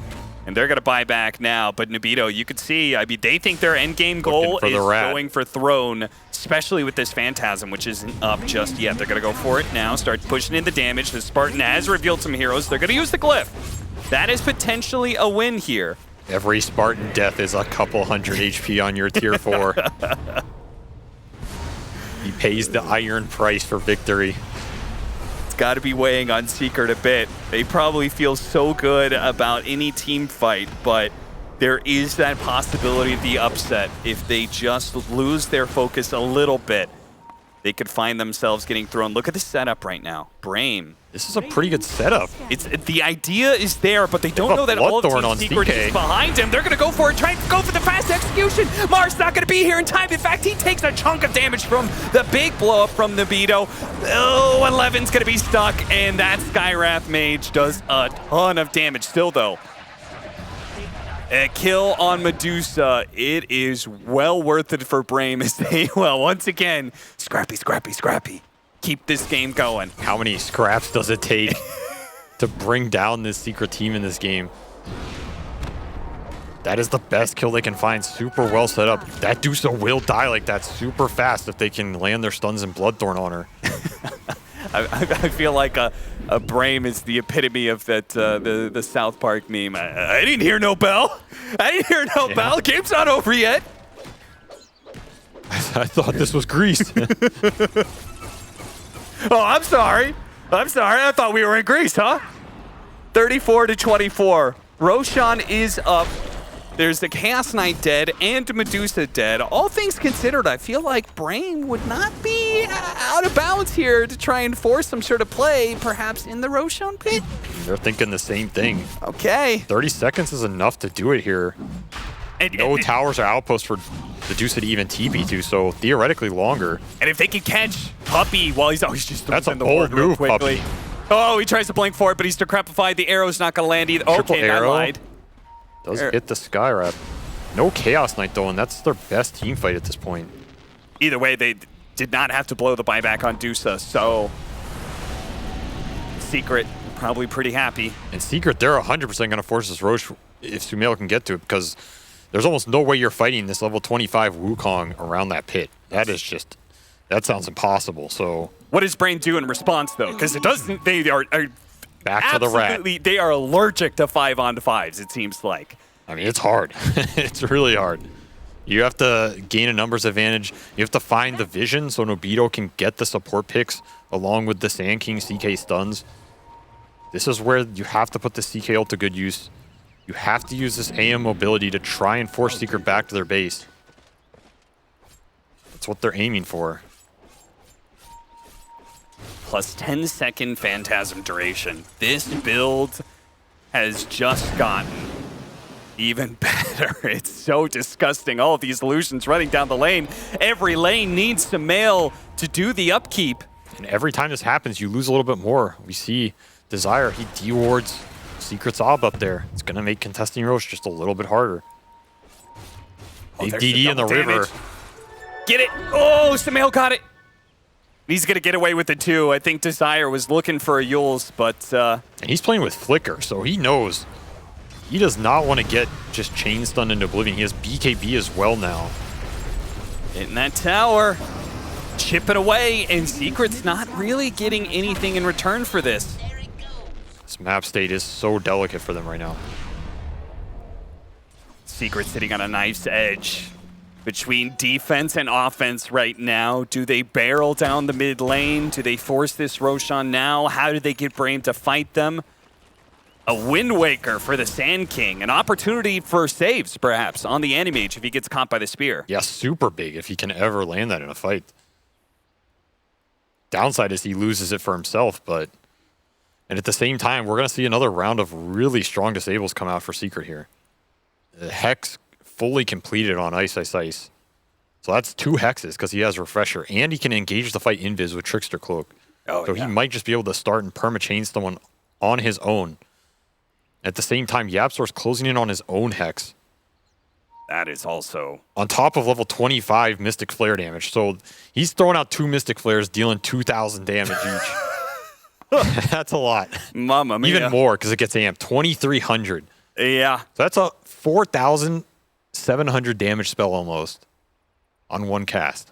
and they're going to buy back now. But Nobito, you could see, I mean, they think their endgame goal is going for Throne, especially with this Phantasm, which isn't up just yet. They're going to go for it now, start pushing in the damage. The Spartan has revealed some heroes. They're going to use the Glyph. That is potentially a win here. Every Spartan death is a couple hundred HP on your tier 4. He pays the iron price for victory. It's got to be weighing on Secret a bit. They probably feel so good about any team fight, but there is that possibility of the upset. If they just lose their focus a little bit, they could find themselves getting thrown. Look at the setup right now. Brame. This is a pretty good setup. The idea is there, but they don't know that all of Team Secret is behind him. They're going to go for it, trying to go for the fast execution. Mark's not going to be here in time. In fact, he takes a chunk of damage from the big blow up from Nobito. Oh, 11's going to be stuck, and that Skywrath Mage does a ton of damage. Still, though, a kill on Medusa. It is well worth it for Brame as they, well, once again, scrappy, scrappy, scrappy. Keep this game going. How many scraps does it take to bring down this Secret team in this game? That is the best kill they can find. Super well set up. That Dusa will die like that super fast if they can land their stuns and Bloodthorn on her. I feel like a Brame is the epitome of that the South Park meme. I didn't hear no bell. I didn't hear no bell. Game's not over yet. I thought this was Greece. Oh, I'm sorry. I'm sorry. I thought we were in Greece, huh? 34-24. Roshan is up. There's the Chaos Knight dead and Medusa dead. All things considered, I feel like Brame would not be out of bounds here to try and force some sort of play, perhaps in the Roshan pit. They're thinking the same thing. Okay. 30 seconds is enough to do it here. no towers or outposts for the Deuce to even TP to, so theoretically longer. And if they can catch Puppey while he's just that's a in the bold ward real move, quickly. Puppey. Oh, he tries to blink for it, but he's decrepified. The arrow's not going to land either. Triple Okay, I arrow. lied. Does hit the Skyrap. No Chaos Knight though, and that's their best team fight at this point. Either way, they did not have to blow the buyback on Dusa, so Secret probably pretty happy. And Secret, they're 100% going to force this Roche if Sumail can get to it, because there's almost no way you're fighting this level 25 Wukong around that pit. That is just, that sounds impossible. So what does Brame do in response though? Because it doesn't. They are back to the rat. They are allergic to 5-on-5s. It seems like. I mean, it's hard. It's really hard. You have to gain a numbers advantage. You have to find the vision so Nobito can get the support picks along with the Sand King CK stuns. This is where you have to put the CK ult to good use. You have to use this AM mobility to try and force Secret back to their base. That's what they're aiming for. Plus 10-second Phantasm duration. This build has just gotten even better. It's so disgusting. All of these illusions running down the lane. Every lane needs Sumail to do the upkeep. And every time this happens, you lose a little bit more. We see Desire, he dewards Secret's Ob up there. It's going to make contesting Roche just a little bit harder. Big DD in the river. Get it. Oh, Sumail got it. He's going to get away with it too. I think Desire was looking for a Yules, but... And he's playing with Flicker, so he knows. He does not want to get just chain stunned into oblivion. He has BKB as well now. In that tower. Chipping away, and Secret's not really getting anything in return for this. This map state is so delicate for them right now. Secret sitting on a knife's edge between defense and offense right now. Do they barrel down the mid lane? Do they force this Roshan now? How do they get Brame to fight them? A Wind Waker for the Sand King. An opportunity for saves, perhaps, on the Animage if he gets caught by the spear. Yeah, super big if he can ever land that in a fight. Downside is he loses it for himself, but... And at the same time, we're going to see another round of really strong disables come out for Secret here. The Hex fully completed on Ice. So that's 2 Hexes because he has Refresher, and he can engage the fight Invis with Trickster Cloak. So he might just be able to start and perma-chain someone on his own. At the same time, YapzOr's closing in on his own Hex. That is also... On top of level 25 Mystic Flare damage. So he's throwing out 2 Mystic Flares, dealing 2,000 damage each. That's a lot. Mamma mia. Even more because it gets amped. 2,300. Yeah. So that's a 4,700 damage spell almost on one cast.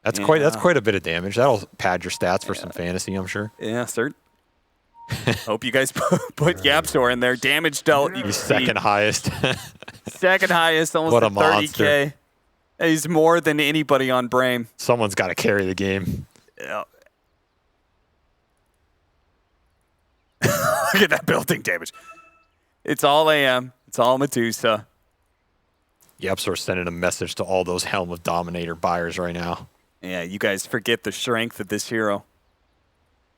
That's quite a bit of damage. That'll pad your stats for some fantasy, I'm sure. Yeah, sir. Hope you guys put YapzOr in there. Damage dealt. He's second highest. Second highest, almost what a 30K. monster. He's more than anybody on Brame. Someone's got to carry the game. Yeah. Look at that building damage. It's all AM. It's all Medusa. YapzOr's sending a message to all those Helm of Dominator buyers right now. Yeah, you guys forget the strength of this hero.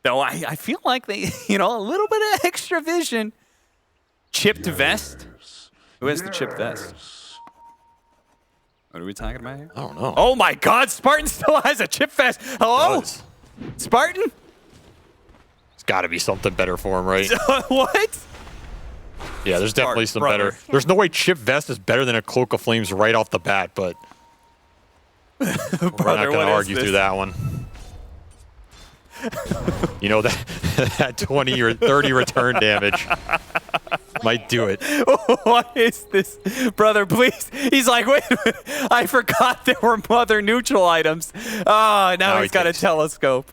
Though I feel like they, a little bit of extra vision. Chipped vest. Who has the chipped vest? What are we talking about here? I don't know. Oh my God, Spartan still has a chip vest. Hello? Spartan? Got to be something better for him, right? What? Yeah, there's definitely some better. There's no way Chip Vest is better than a Cloak of Flames right off the bat, but we're not going to argue through that one. That 20 or 30 return damage might do it. What is this? Brother, please. He's like, wait a minute. I forgot there were mother neutral items. Oh, now he's got a telescope.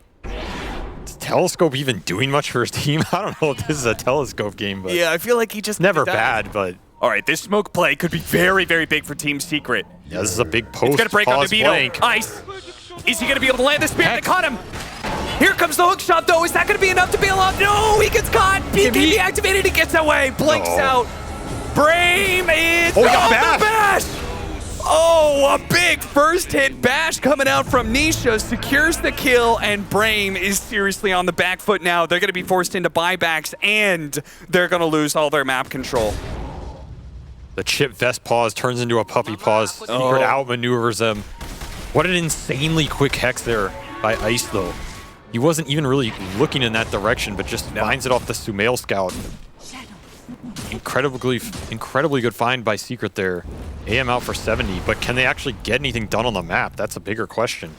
Is Telescope even doing much for his team? I don't know if this is a Telescope game, but yeah, I feel like he just never bad, but all right, this smoke play could be very, very big for Team Secret. Yeah, this is a big post. It's gonna break on Nobito. Blank. Ice. Is he gonna be able to land the spear? They caught him. Here comes the hook shot, though. Is that gonna be enough to bail out? No, he gets caught. BKB activated. He gets away. Blinks out. Brame is he got the bash. Oh, a big first hit bash coming out from Nisha, secures the kill, and Brame is seriously on the back foot now. They're going to be forced into buybacks, and they're going to lose all their map control. The chip vest pause turns into a puppy pause. Secret outmaneuvers him. What an insanely quick hex there by Ice, though. He wasn't even really looking in that direction, but just finds it off the Sumail scout. Incredibly good find by Secret there. AM out for 70, but can they actually get anything done on the map? That's a bigger question.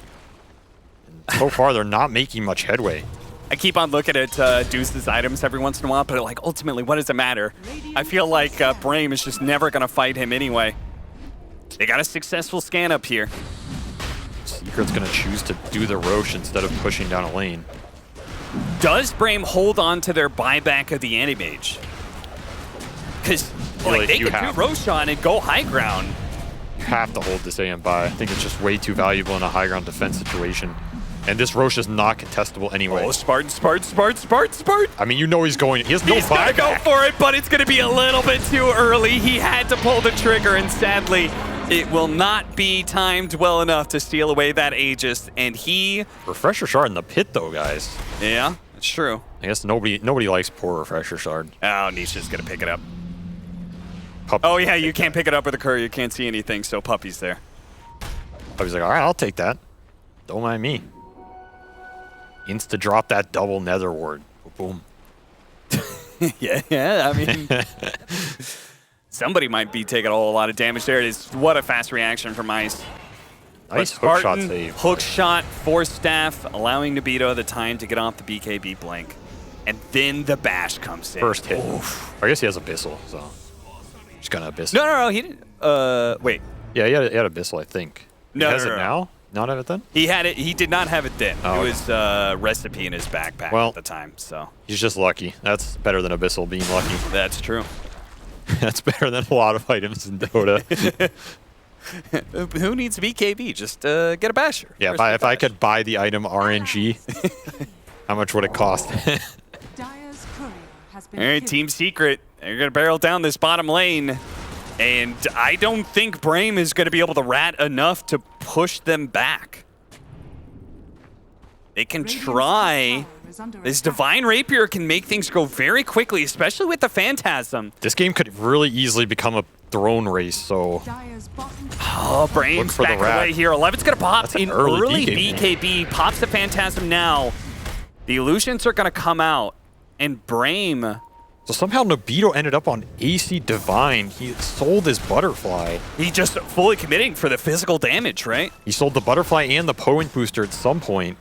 And so far, they're not making much headway. I keep on looking at Deuce's items every once in a while, but like ultimately, what does it matter? I feel like Brame is just never going to fight him anyway. They got a successful scan up here. Secret's going to choose to do the Roche instead of pushing down a lane. Does Brame hold on to their buyback of the Anti-Mage? Because like, they could do Roshan and go high ground. You have to hold this AM buy. I think it's just way too valuable in a high ground defense situation. And this Roche is not contestable anyway. Oh, Spartan. I mean, you know he's going. He has no buyback. He's gonna go for it, but it's gonna be a little bit too early. He had to pull the trigger, and sadly, it will not be timed well enough to steal away that Aegis. And he... Refresher Shard in the pit, though, guys. Yeah, it's true. I guess nobody likes poor Refresher Shard. Oh, Nisha's gonna pick it up. Oh, yeah, you can't pick it up with a courier. You can't see anything, so Puppy's there. Puppy's like, all right, I'll take that. Don't mind me. Insta drop that double nether ward. Boom. yeah, I mean, somebody might be taking a whole lot of damage there. It is what a fast reaction from Ice. Nice hook shot save. Hook shot, force staff, allowing Nobito the time to get off the BKB blink. And then the bash comes in. First hit. Oof. I guess he has Abyssal, so. Just gonna Abyssal. No, he didn't. Wait. Yeah, he had Abyssal, I think. No, he has it now? Not have it then? He had it. He did not have it then. Oh, it was recipe in his backpack at the time. So he's just lucky. That's better than Abyssal being lucky. That's true. That's better than a lot of items in Dota. Who needs BKB? Just get a basher. Yeah, if I could buy the item RNG, how much would it cost? All right, Team Secret. They're going to barrel down this bottom lane. And I don't think Brame is going to be able to rat enough to push them back. They can try. This Divine Rapier can make things go very quickly, especially with the Phantasm. This game could really easily become a throne race, so... Oh, Brame's back away here. 11's going to pop in early BKB. Pops the Phantasm now. The Illusions are going to come out. And Brame... So somehow Nobito ended up on AC Divine. He sold his Butterfly. He just fully committing for the physical damage, right? He sold the Butterfly and the Poent Booster at some point.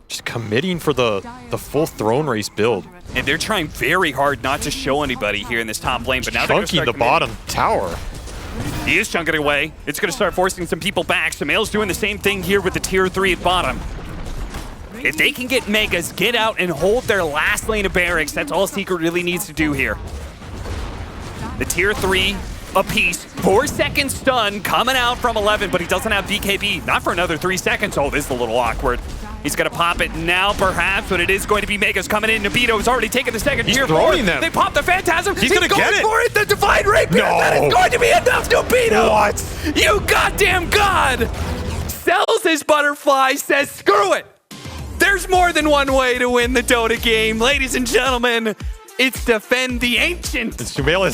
Just committing for the full Throne Race build. And they're trying very hard not to show anybody here in this top lane, but now they're chunking the bottom tower. He is chunking away. It's going to start forcing some people back. Sumail's doing the same thing here with the tier 3 at bottom. If they can get Megas, get out and hold their last lane of barracks, that's all Secret really needs to do here. The tier 3 apiece. 4-second stun coming out from 11, but he doesn't have BKB. Not for another 3 seconds. Oh, this is a little awkward. He's going to pop it now, perhaps, but it is going to be Megas coming in. Nobito's already taken the second tier. He's throwing them. They pop the Phantasm. He's going to get it. For it. The Divine Rapier. No. That is going to be enough, Nobito. What? You goddamn god. Sells his Butterfly, says, screw it. There's more than one way to win the Dota game. Ladies and gentlemen, it's Defend the Ancient. Sumail is